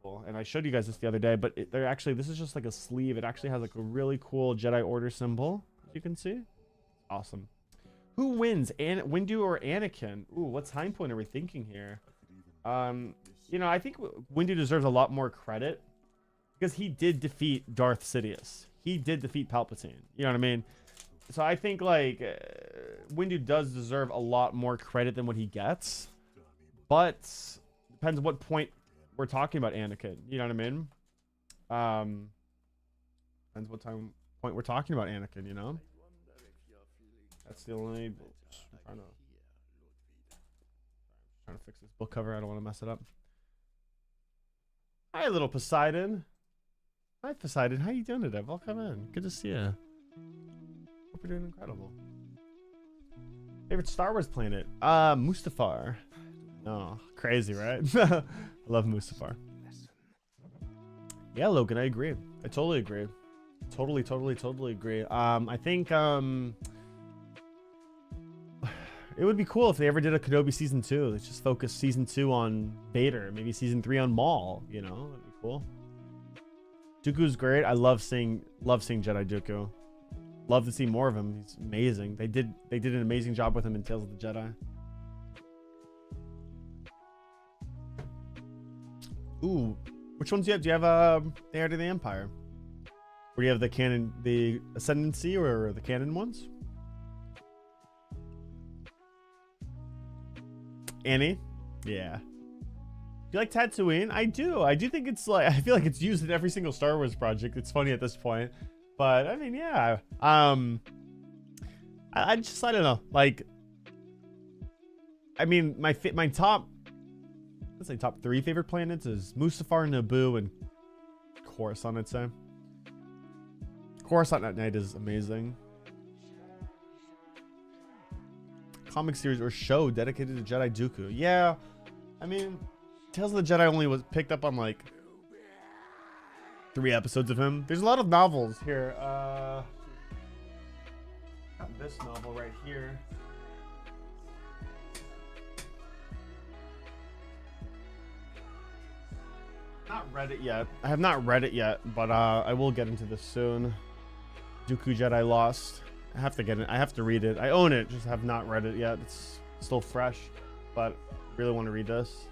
Cool. And I showed you guys this the other day, but this is just like a sleeve. It actually has like a really cool Jedi Order symbol, as you can see. Awesome. Who wins, Windu or Anakin? Ooh, what time point are we thinking here? You know, I think Windu deserves a lot more credit because he did defeat Darth Sidious. He did defeat Palpatine. You know what I mean? So I think, like, Windu does deserve a lot more credit than what he gets. But depends what point we're talking about Anakin. You know what I mean? Depends what point we're talking about Anakin, you know? That's the only... I'm trying to fix this book cover. I don't want to mess it up. Hi, little Poseidon. Hi, Poseidon. How you doing today? Welcome in. Good to see you. Hope you're doing incredible. Favorite Star Wars planet? Mustafar. Oh, crazy, right? I love Mustafar. Yeah, Logan, I agree. I totally agree. Totally agree. I think it would be cool if they ever did a Kenobi season 2. Let's just focus season 2 on Vader, maybe season 3 on Maul. You know, that'd be cool. Dooku's great. I love seeing Jedi Dooku. Love to see more of him. He's amazing. They did an amazing job with him in Tales of the Jedi. Ooh, which ones do you have? Do you have the Heir to the Empire? Or do you have the canon, the Ascendancy, or the canon ones? Annie? Yeah. Do you like Tatooine? I do. I do think it's like, I feel like it's used in every single Star Wars project. It's funny at this point. But I mean, yeah. I don't know. Like, I mean, my top, let's say top 3 favorite planets is Mustafar, Naboo, and Coruscant, I'd say. Coruscant at night is amazing. Comic series or show dedicated to Jedi Dooku. Yeah, I mean, Tales of the Jedi only was picked up on like 3 episodes of him. There's a lot of novels here. Got this novel right here. Not read it yet. I have not read it yet, but I will get into this soon. Dooku Jedi Lost. I have to get it. I have to read it. I own it, just have not read it yet. It's still fresh, but I really want to read this.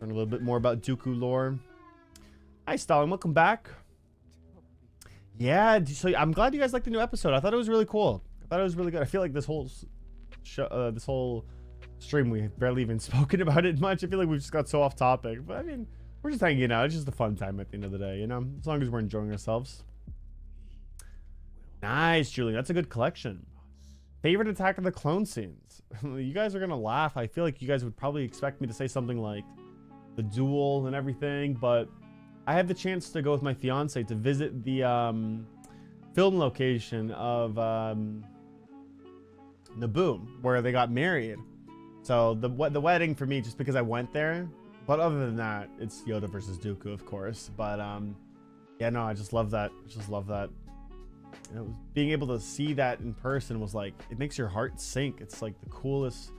Learn a little bit more about Dooku lore. Hi, Stalin. Welcome back. Yeah, so I'm glad you guys liked the new episode. I thought it was really cool. I thought it was really good. I feel like this whole show, this whole stream, we barely even spoken about it much. I feel like we just got so off topic. But I mean, we're just hanging out. It's just a fun time at the end of the day, you know? As long as we're enjoying ourselves. Nice, Julie. That's a good collection. Favorite Attack of the Clone scenes. You guys are gonna laugh. I feel like you guys would probably expect me to say something like the duel and everything, but I had the chance to go with my fiance to visit the film location of Naboo, where they got married. So the wedding for me, just because I went there. But other than that, it's Yoda versus Dooku, of course. But yeah, no, I just love that. Just love that. You know, being able to see that in person was like, it makes your heart sink. It's like the coolest.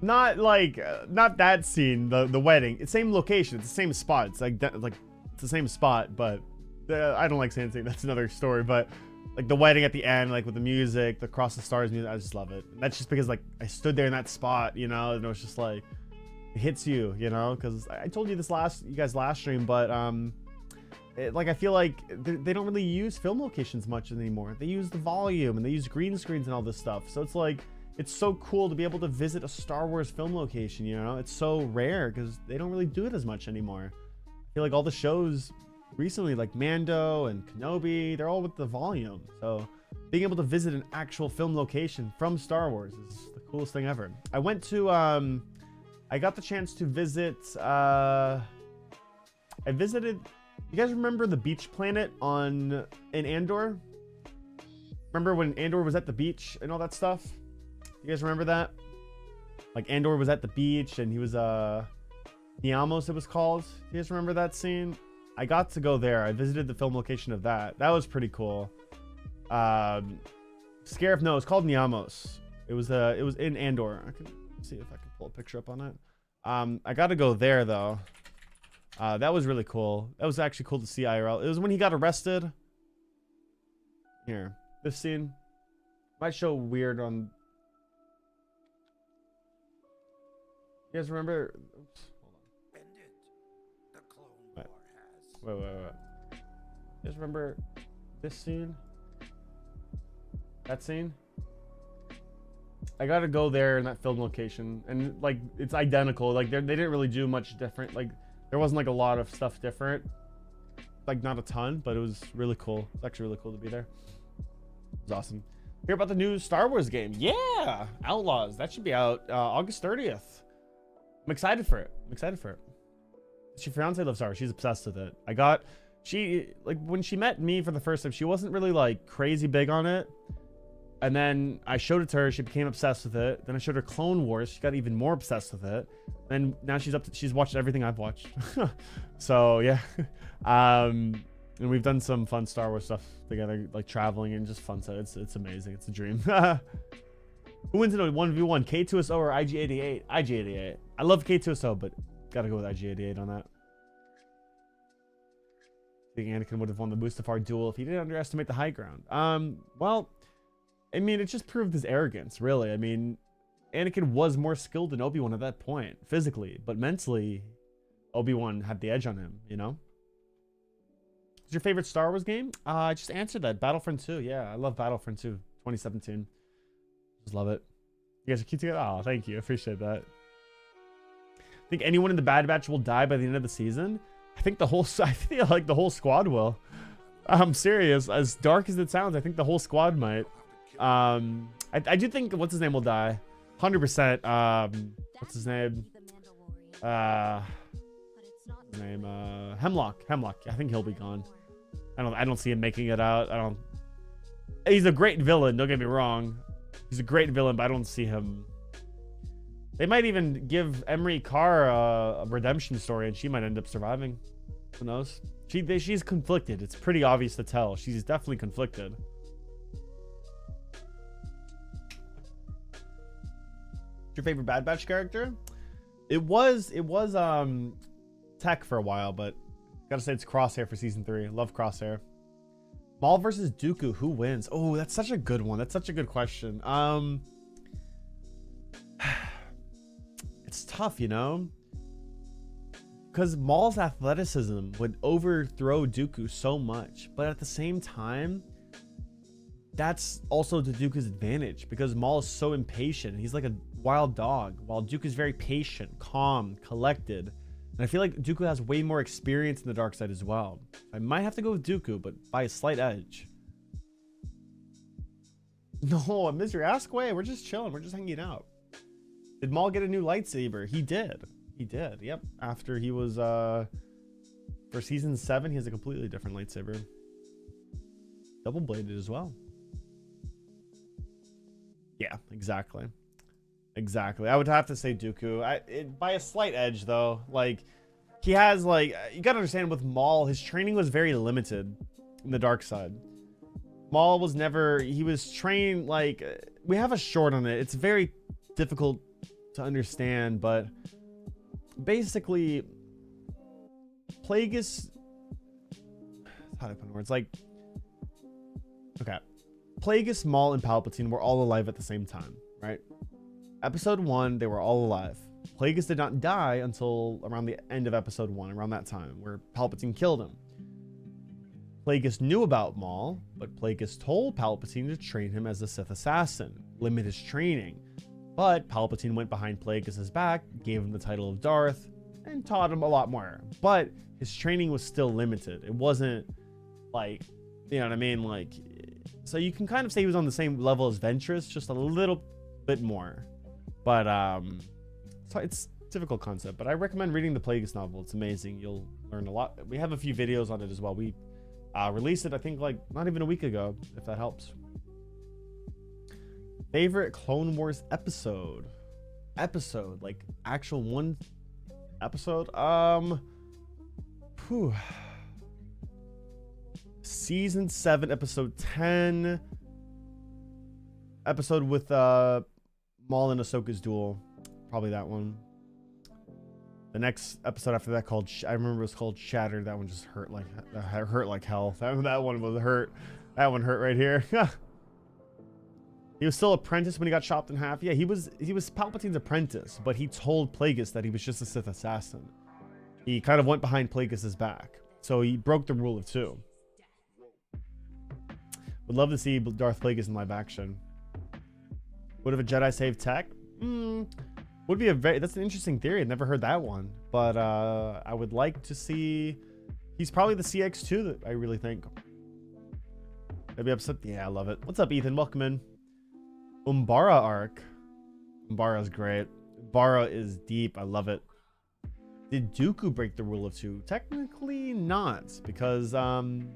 Not that scene, the wedding. It's same location, it's the same spot. It's like it's the same spot, but I don't like saying that's another story. But like the wedding at the end, like with the music, the Cross the Stars music, I just love it. And that's just because like I stood there in that spot, you know, and it was just like it hits you, you know, because I told you this you guys last stream, but like I feel like they don't really use film locations much anymore. They use the volume and they use green screens and all this stuff. So it's like, it's so cool to be able to visit a Star Wars film location, you know? It's so rare because they don't really do it as much anymore. I feel like all the shows recently, like Mando and Kenobi, they're all with the volume. So being able to visit an actual film location from Star Wars is the coolest thing ever. I went to, I got the chance to visit, I visited, you guys remember the beach planet in Andor? Remember when Andor was at the beach and all that stuff? You guys remember that? Like Andor was at the beach and he was Niamos, it was called. You guys remember that scene? I got to go there. I visited the film location of that. That was pretty cool. Scarif, no, it's called Niamos. It was in Andor. I can see if I can pull a picture up on it. I got to go there though. That was really cool. That was actually cool to see IRL. It was when he got arrested. Here, this scene might show weird on. You guys remember? Oops, hold on. Wait. You guys remember this scene? That scene? I gotta go there in that film location, and like it's identical. Like they didn't really do much different. Like there wasn't like a lot of stuff different. Like not a ton, but it was really cool. It's actually really cool to be there. It was awesome. Hear about the new Star Wars game? Yeah, Outlaws. That should be out August 30th. I'm excited for it. Your fiance loves Star Wars. She's obsessed with it. She like when she met me for the first time, she wasn't really like crazy big on it. And then I showed it to her. She became obsessed with it. Then I showed her Clone Wars. She got even more obsessed with it. And now she's watched everything I've watched. So yeah. And we've done some fun Star Wars stuff together, like traveling and just fun stuff. It's amazing. It's a dream. Who wins in a 1v1, K2SO or IG88? IG88. I love K2SO, but gotta go with IG88 on that. I think Anakin would have won the Mustafar duel if he didn't underestimate the high ground. Well, I mean, it just proved his arrogance, really. I mean, Anakin was more skilled than Obi-Wan at that point, physically, but mentally, Obi-Wan had the edge on him, you know? What's your favorite Star Wars game? I just answered that. Battlefront 2. Yeah, I love Battlefront 2, 2017. Just love it. You guys are cute together. Oh, thank you. I appreciate that. Think anyone in the Bad Batch will die by the end of the season? I think the whole, I feel like the whole squad will. I'm serious. As dark as it sounds, I think the whole squad might. I do think what's his name will die. 100%. What's his name? Hemlock. I think he'll be gone. I don't see him making it out. He's a great villain, don't get me wrong. He's a great villain, but I don't see him. They might even give Emery Carr a redemption story and she might end up surviving. Who knows? She's conflicted. It's pretty obvious to tell. She's definitely conflicted. Your favorite Bad Batch character? It was Tech for a while, but gotta say it's Crosshair for season 3. Love Crosshair. Maul versus Dooku, who wins? Oh, that's such a good one. That's such a good question. It's tough, you know, because Maul's athleticism would overthrow Dooku so much, but at the same time, that's also to Dooku's advantage because Maul is so impatient. He's like a wild dog, while Dooku is very patient, calm, collected. And I feel like Dooku has way more experience in the dark side as well. I might have to go with Dooku, but by a slight edge. No, Misery, ask away. We're just chilling. We're just hanging out. Did Maul get a new lightsaber? He did. He did. Yep. After he was, for season 7, he has a completely different lightsaber. Double-bladed as well. Yeah, exactly. Exactly. I would have to say Dooku. By a slight edge, though. Like, he has, like, you gotta understand with Maul, his training was very limited in the dark side. Maul was never, he was trained, like, we have a short on it. It's very difficult to understand, but basically, Plagueis, how do I put it in words? Like, okay. Plagueis, Maul, and Palpatine were all alive at the same time, right? Episode 1, they were all alive. Plagueis did not die until around the end of episode 1, around that time, where Palpatine killed him. Plagueis knew about Maul, but Plagueis told Palpatine to train him as a Sith assassin, limit his training. But Palpatine went behind Plagueis' back, gave him the title of Darth, and taught him a lot more. But his training was still limited. It wasn't like, you know what I mean? Like, so you can kind of say he was on the same level as Ventress, just a little bit more. But so it's a difficult concept, but I recommend reading the Plagueis novel. It's amazing. You'll learn a lot. We have a few videos on it as well. We released it, I think, like not even a week ago, if that helps. Favorite Clone Wars episode? Like actual one episode? Season 7, episode 10. Episode with Maul and Ahsoka's duel. Probably that one. The next episode after that called, I remember it was called Shattered. That one just hurt like hell. That one was hurt. That one hurt right here. He was still apprentice when he got chopped in half. Yeah, he was Palpatine's apprentice, but he told Plagueis that he was just a Sith assassin. He kind of went behind Plagueis' back. So he broke the rule of 2. Would love to see Darth Plagueis in live action. What if a Jedi saved Tech? Would be that's an interesting theory. I've never heard that one. But I would like to see, he's probably the CX2 that I really think. Maybe episode, yeah, I love it. What's up, Ethan? Welcome in. Umbara arc. Umbara's great. Umbara is deep. I love it. Did Dooku break the rule of 2? Technically not, because Ventress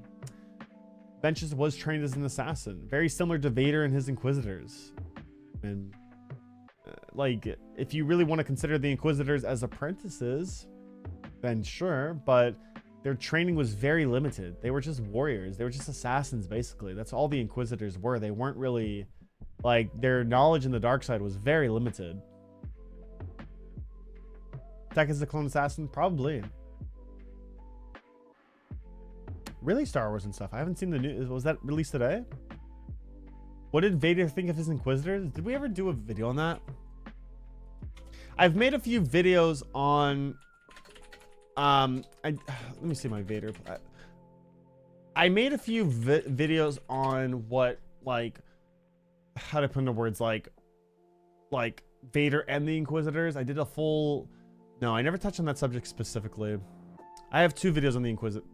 was trained as an assassin, very similar to Vader and his Inquisitors. And like, if you really want to consider the Inquisitors as apprentices, then sure, but their training was very limited. They were just warriors. They were just assassins, basically. That's all the Inquisitors were. They weren't really, like, their knowledge in the dark side was very limited. Tech is the clone assassin? Probably. Really, Star Wars and stuff. I haven't seen the new. Was that released today? What did Vader think of his Inquisitors? Did we ever do a video on that? I've made a few videos on. Let me see my Vader. I made a few videos on what, like, how to put into words, like Vader and the Inquisitors. I did a full. No, I never touched on that subject specifically. I have 2 videos on the Inquisitor.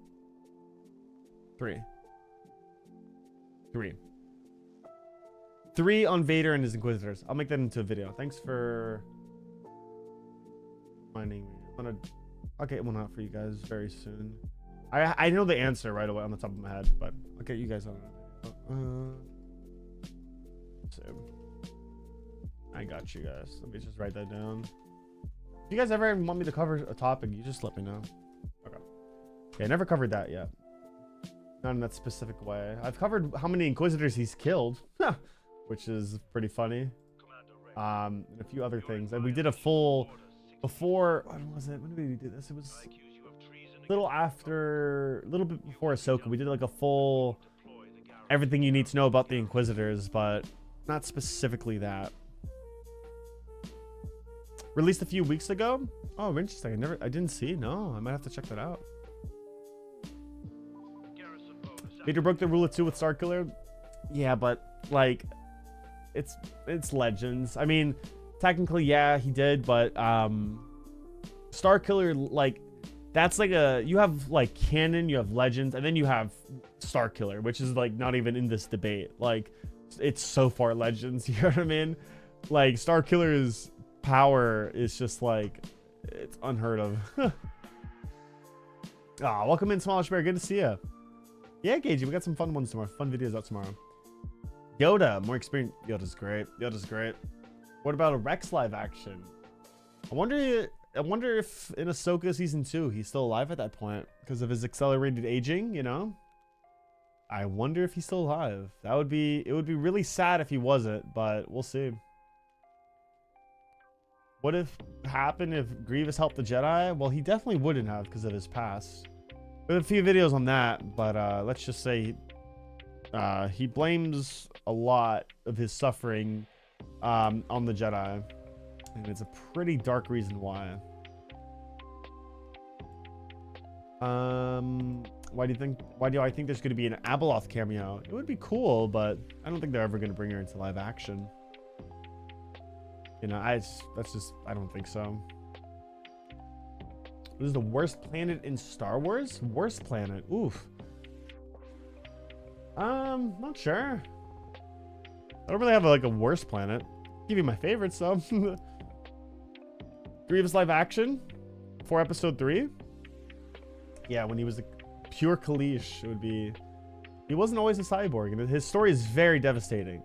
3 on Vader and his Inquisitors. I'll make that into a video. Thanks for finding me. I'll get one out for you guys very soon. I know the answer right away on the top of my head, but I'll get you guys on. So I got you guys. Let me just write that down. If you guys ever want me to cover a topic, you just let me know. Okay. Yeah, I never covered that yet. Not in that specific way. I've covered how many Inquisitors he's killed, which is pretty funny. And a few other things. And we did a full before. When was it? When did we do this? It was a little bit before Ahsoka. We did like a full everything you need to know about the Inquisitors, but not specifically that. Released a few weeks ago. Oh, interesting. I didn't see. No, I might have to check that out. Vader broke the rule of 2 with Starkiller. Yeah, but like, it's Legends. I mean, technically, yeah, he did, but Starkiller, like, that's like you have like canon, you have Legends, and then you have Starkiller, which is like not even in this debate. Like, it's so far Legends. You know what I mean? Like, Starkiller's power is just like, it's unheard of. Welcome in, Smallish Bear. Good to see you. Yeah, Gagey, we got some fun ones tomorrow. Fun videos out tomorrow. Yoda, more experience. Yoda's great. Yoda's great. What about a Rex live action? I wonder if in Ahsoka season 2 he's still alive at that point because of his accelerated aging. You know. I wonder if he's still alive. It would be really sad if he wasn't, but we'll see. What if happened if Grievous helped the Jedi? Well, he definitely wouldn't have because of his past. We have a few videos on that, but let's just say he blames a lot of his suffering on the Jedi, and it's a pretty dark reason why. Why do I think there's going to be an Abeloth cameo? It would be cool, but I don't think they're ever going to bring her into live action. You know, I don't think so. What is the worst planet in Star Wars? Worst planet? Oof. Not sure. I don't really have like a worst planet. I'll give you my favorites though. Grievous live action for episode 3. Yeah, when he was a pure Kalish, it would be. He wasn't always a cyborg, and his story is very devastating.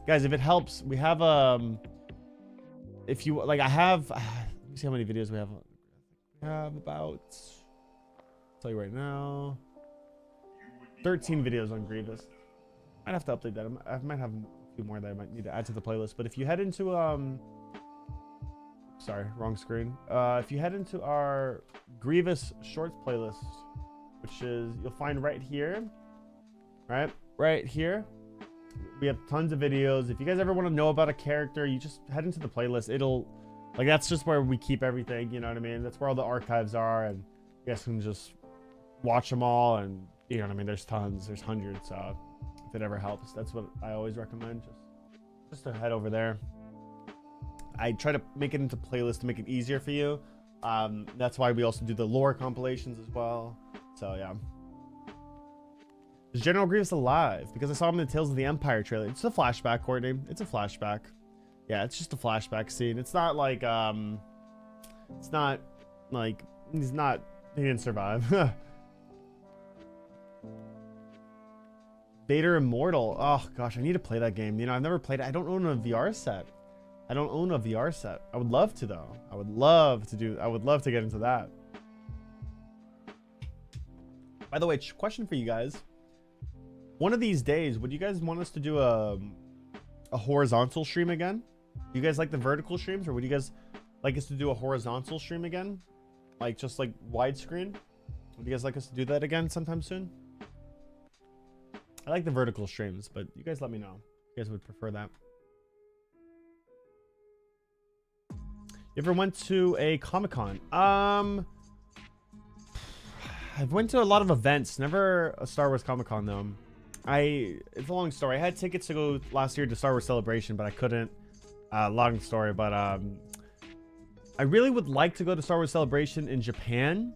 Guys, if it helps, we have if you like, I have. Let me see how many videos we have. We have about, I'll tell you right now, 13 videos on Grievous. Might have to update that. I might have a few more that I might need to add to the playlist. But if you head into sorry, wrong screen. If you head into our Grievous Shorts playlist, which is, you'll find right here, right here. We have tons of videos. If you guys ever want to know about a character, you just head into the playlist. It'll, like, that's just where we keep everything, you know what I mean? That's where all the archives are, and you guys can just watch them all, and you know what I mean? There's tons, there's hundreds, so if it ever helps, that's what I always recommend, just to head over there. I try to make it into playlists to make it easier for you. That's why we also do the lore compilations as well, so yeah. Is General Grievous alive? Because I saw him in the Tales of the Empire trailer. It's a flashback, Courtney. It's a flashback. Yeah, it's just a flashback scene. It's not like, it's not like, he didn't survive. Vader Immortal. Oh gosh, I need to play that game. You know, I've never played it. I don't own a VR set. I would love to though. I would love to get into that. By the way, question for you guys. One of these days, would you guys want us to do a horizontal stream again? Do you guys like the vertical streams, or would you guys like us to do a horizontal stream again? Like, just like widescreen? Would you guys like us to do that again sometime soon? I like the vertical streams, but you guys let me know. You guys would prefer that. You ever went to a Comic-Con? I've went to a lot of events, never a Star Wars Comic-Con though. It's a long story. I had tickets to go last year to Star Wars Celebration, but I couldn't. Long story, but I really would like to go to Star Wars Celebration in Japan.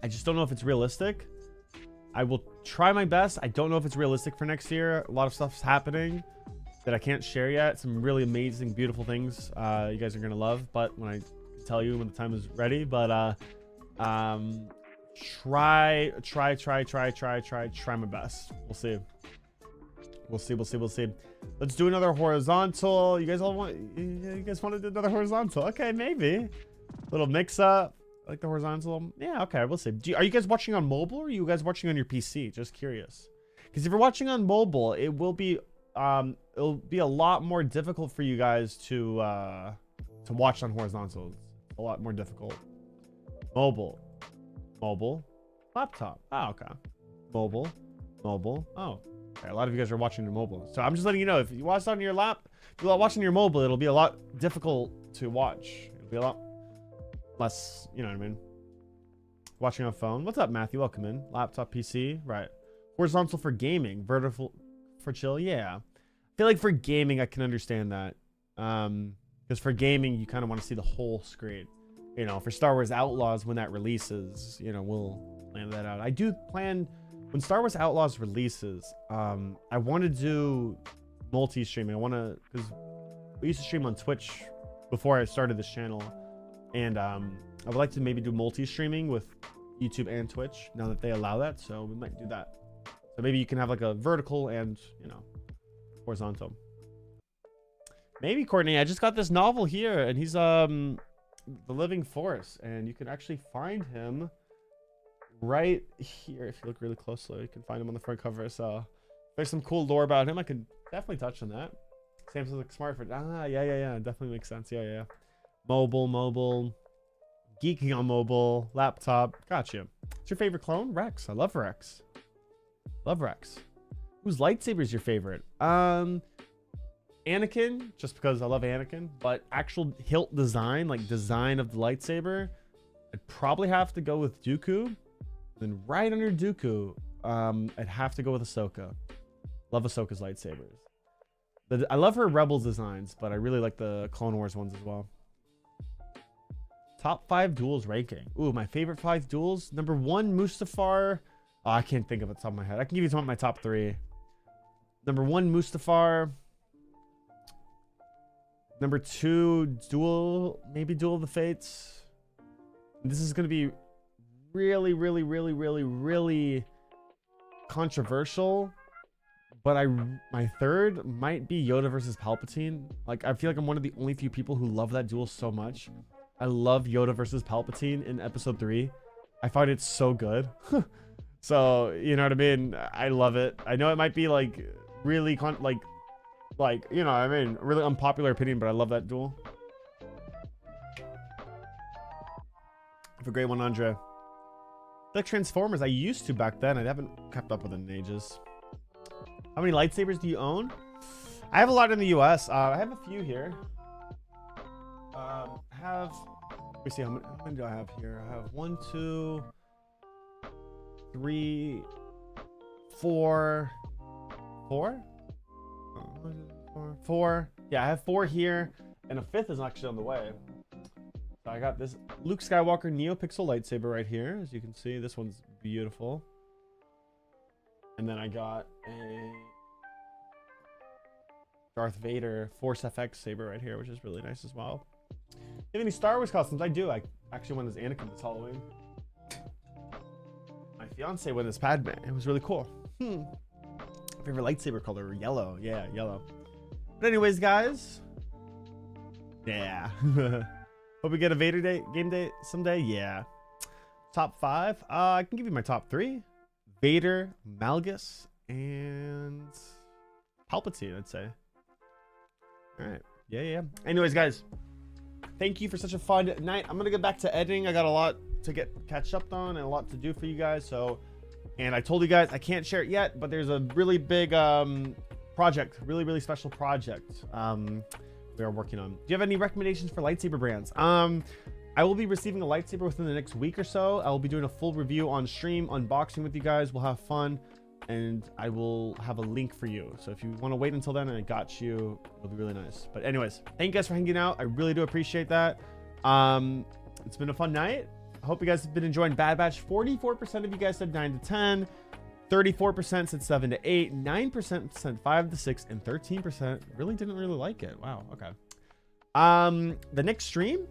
I just don't know if it's realistic. I will try my best. I don't know if it's realistic for next year. A lot of stuff's happening that I can't share yet. Some really amazing, beautiful things you guys are gonna love. But when I tell you when the time is ready, but try my best. We'll see. We'll see. Let's do another horizontal. You guys want to do another horizontal? Okay, maybe. Little mix up. I like the horizontal. Yeah, okay, we'll see. Are you guys watching on mobile, or are you guys watching on your PC? Just curious. Because if you're watching on mobile, it'll be a lot more difficult for you guys to watch on horizontal. It's a lot more difficult. Mobile, laptop. Oh, okay. Mobile. Oh, okay. A lot of you guys are watching your mobile, so I'm just letting you know, if you watch on your if you're watching your mobile, it'll be a lot difficult to watch. It'll be a lot less, you know what I mean? Watching on phone. What's up, Matthew? Welcome in. Laptop, PC, right? Horizontal for gaming, vertical for chill. Yeah, I feel like for gaming I can understand that, because for gaming you kind of want to see the whole screen. You know, for Star Wars Outlaws, when that releases, you know, we'll plan that out. I do plan when Star Wars Outlaws releases. I want to do multi-streaming. I want to, because we used to stream on Twitch before I started this channel. And I would like to maybe do multi-streaming with YouTube and Twitch now that they allow that. So we might do that. So maybe you can have like a vertical and, you know, horizontal. Maybe, Courtney. I just got this novel here, and he's The Living Force, and you can actually find him right here. If you look really closely, you can find him on the front cover. So there's some cool lore about him. I could definitely touch on that. Samsung's like smartphone. Yeah. Definitely makes sense. Yeah. Mobile, geeking on mobile, laptop. Gotcha. What's your favorite clone? Rex. I love Rex. Whose lightsaber is your favorite? Anakin, just because I love Anakin. But actual hilt design, like design of the lightsaber, I'd probably have to go with Dooku. Then right under Dooku, I'd have to go with Ahsoka. Love Ahsoka's lightsabers. I love her Rebels designs, but I really like the Clone Wars ones as well. Top 5 duels ranking. Ooh, my favorite 5 duels. Number 1, Mustafar. Oh, I can't think of it off the top of my head. I can give you some of my top 3. Number 1, Mustafar. Number 2, maybe Duel of the Fates. This is going to be really controversial. But my third might be Yoda versus Palpatine. Like, I feel like I'm one of the only few people who love that duel so much. I love Yoda versus Palpatine in episode 3. I find it so good. So, you know what I mean? I love it. I know it might be like really you know what I mean, really unpopular opinion, but I love that duel. Have a great one, Andre. Like Transformers, I used to back then. I haven't kept up with it in ages. How many lightsabers do you own? I have a lot in the US. I have a few here. Let me see, how many do I have here? I have 1, 2, 3, 4. 4? Yeah, I have 4 here, and a 5th is actually on the way. So I got this Luke Skywalker NeoPixel lightsaber right here. As you can see, this one's beautiful. And then I got a Darth Vader Force FX saber right here, which is really nice as well. You have any Star Wars costumes? I do. I actually went as Anakin this Halloween. My fiance went as Padme. It was really cool. Favorite lightsaber color? Yellow. Yeah, yellow. But anyways, guys. Yeah. Hope we get a Vader game day someday. Yeah. Top 5. I can give you my top 3. Vader, Malgus, and Palpatine, I'd say. All right. Yeah. Anyways, guys, thank you for such a fun night. I'm gonna get back to editing. I got a lot to catch up on and a lot to do for you guys. So, and I told you guys I can't share it yet, but there's a really big project, really special project we are working on. Do you have any recommendations for lightsaber brands? I will be receiving a lightsaber within the next week or so. I will be doing a full review on stream, unboxing with you guys. We'll have fun, and I will have a link for you. So if you want to wait until then, I got you. It'll be really nice. But anyways, thank you guys for hanging out. I really do appreciate that. It's been a fun night. I hope you guys have been enjoying Bad Batch. 44% of you guys said 9 to 10. 34% said 7 to 8. 9% said 5 to 6. And 13% didn't really like it. Wow. Okay. The next stream,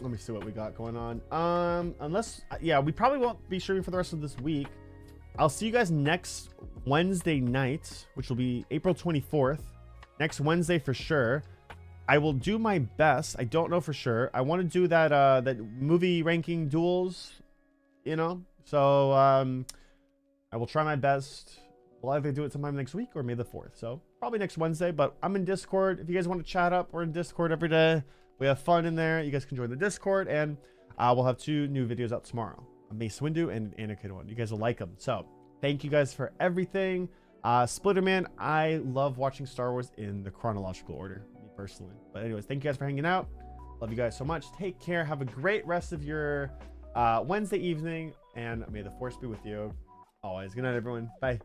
let me see what we got going on. Unless, yeah, we probably won't be streaming for the rest of this week. I'll see you guys next Wednesday night, which will be April 24th. Next Wednesday for sure. I will do my best. I don't know for sure. I want to do that that movie ranking duels, you know. So I will try my best. We'll either do it sometime next week or May the 4th. So probably next Wednesday. But I'm in Discord. If you guys want to chat up, we're in Discord every day. We have fun in there. You guys can join the Discord, and we'll have 2 new videos out tomorrow. A Mace Windu and an Anakin one. You guys will like them. So thank you guys for everything. Splitterman, I love watching Star Wars in the chronological order, me personally. But anyways, thank you guys for hanging out. Love you guys so much. Take care. Have a great rest of your Wednesday evening, and may the Force be with you always. Good night, everyone. Bye.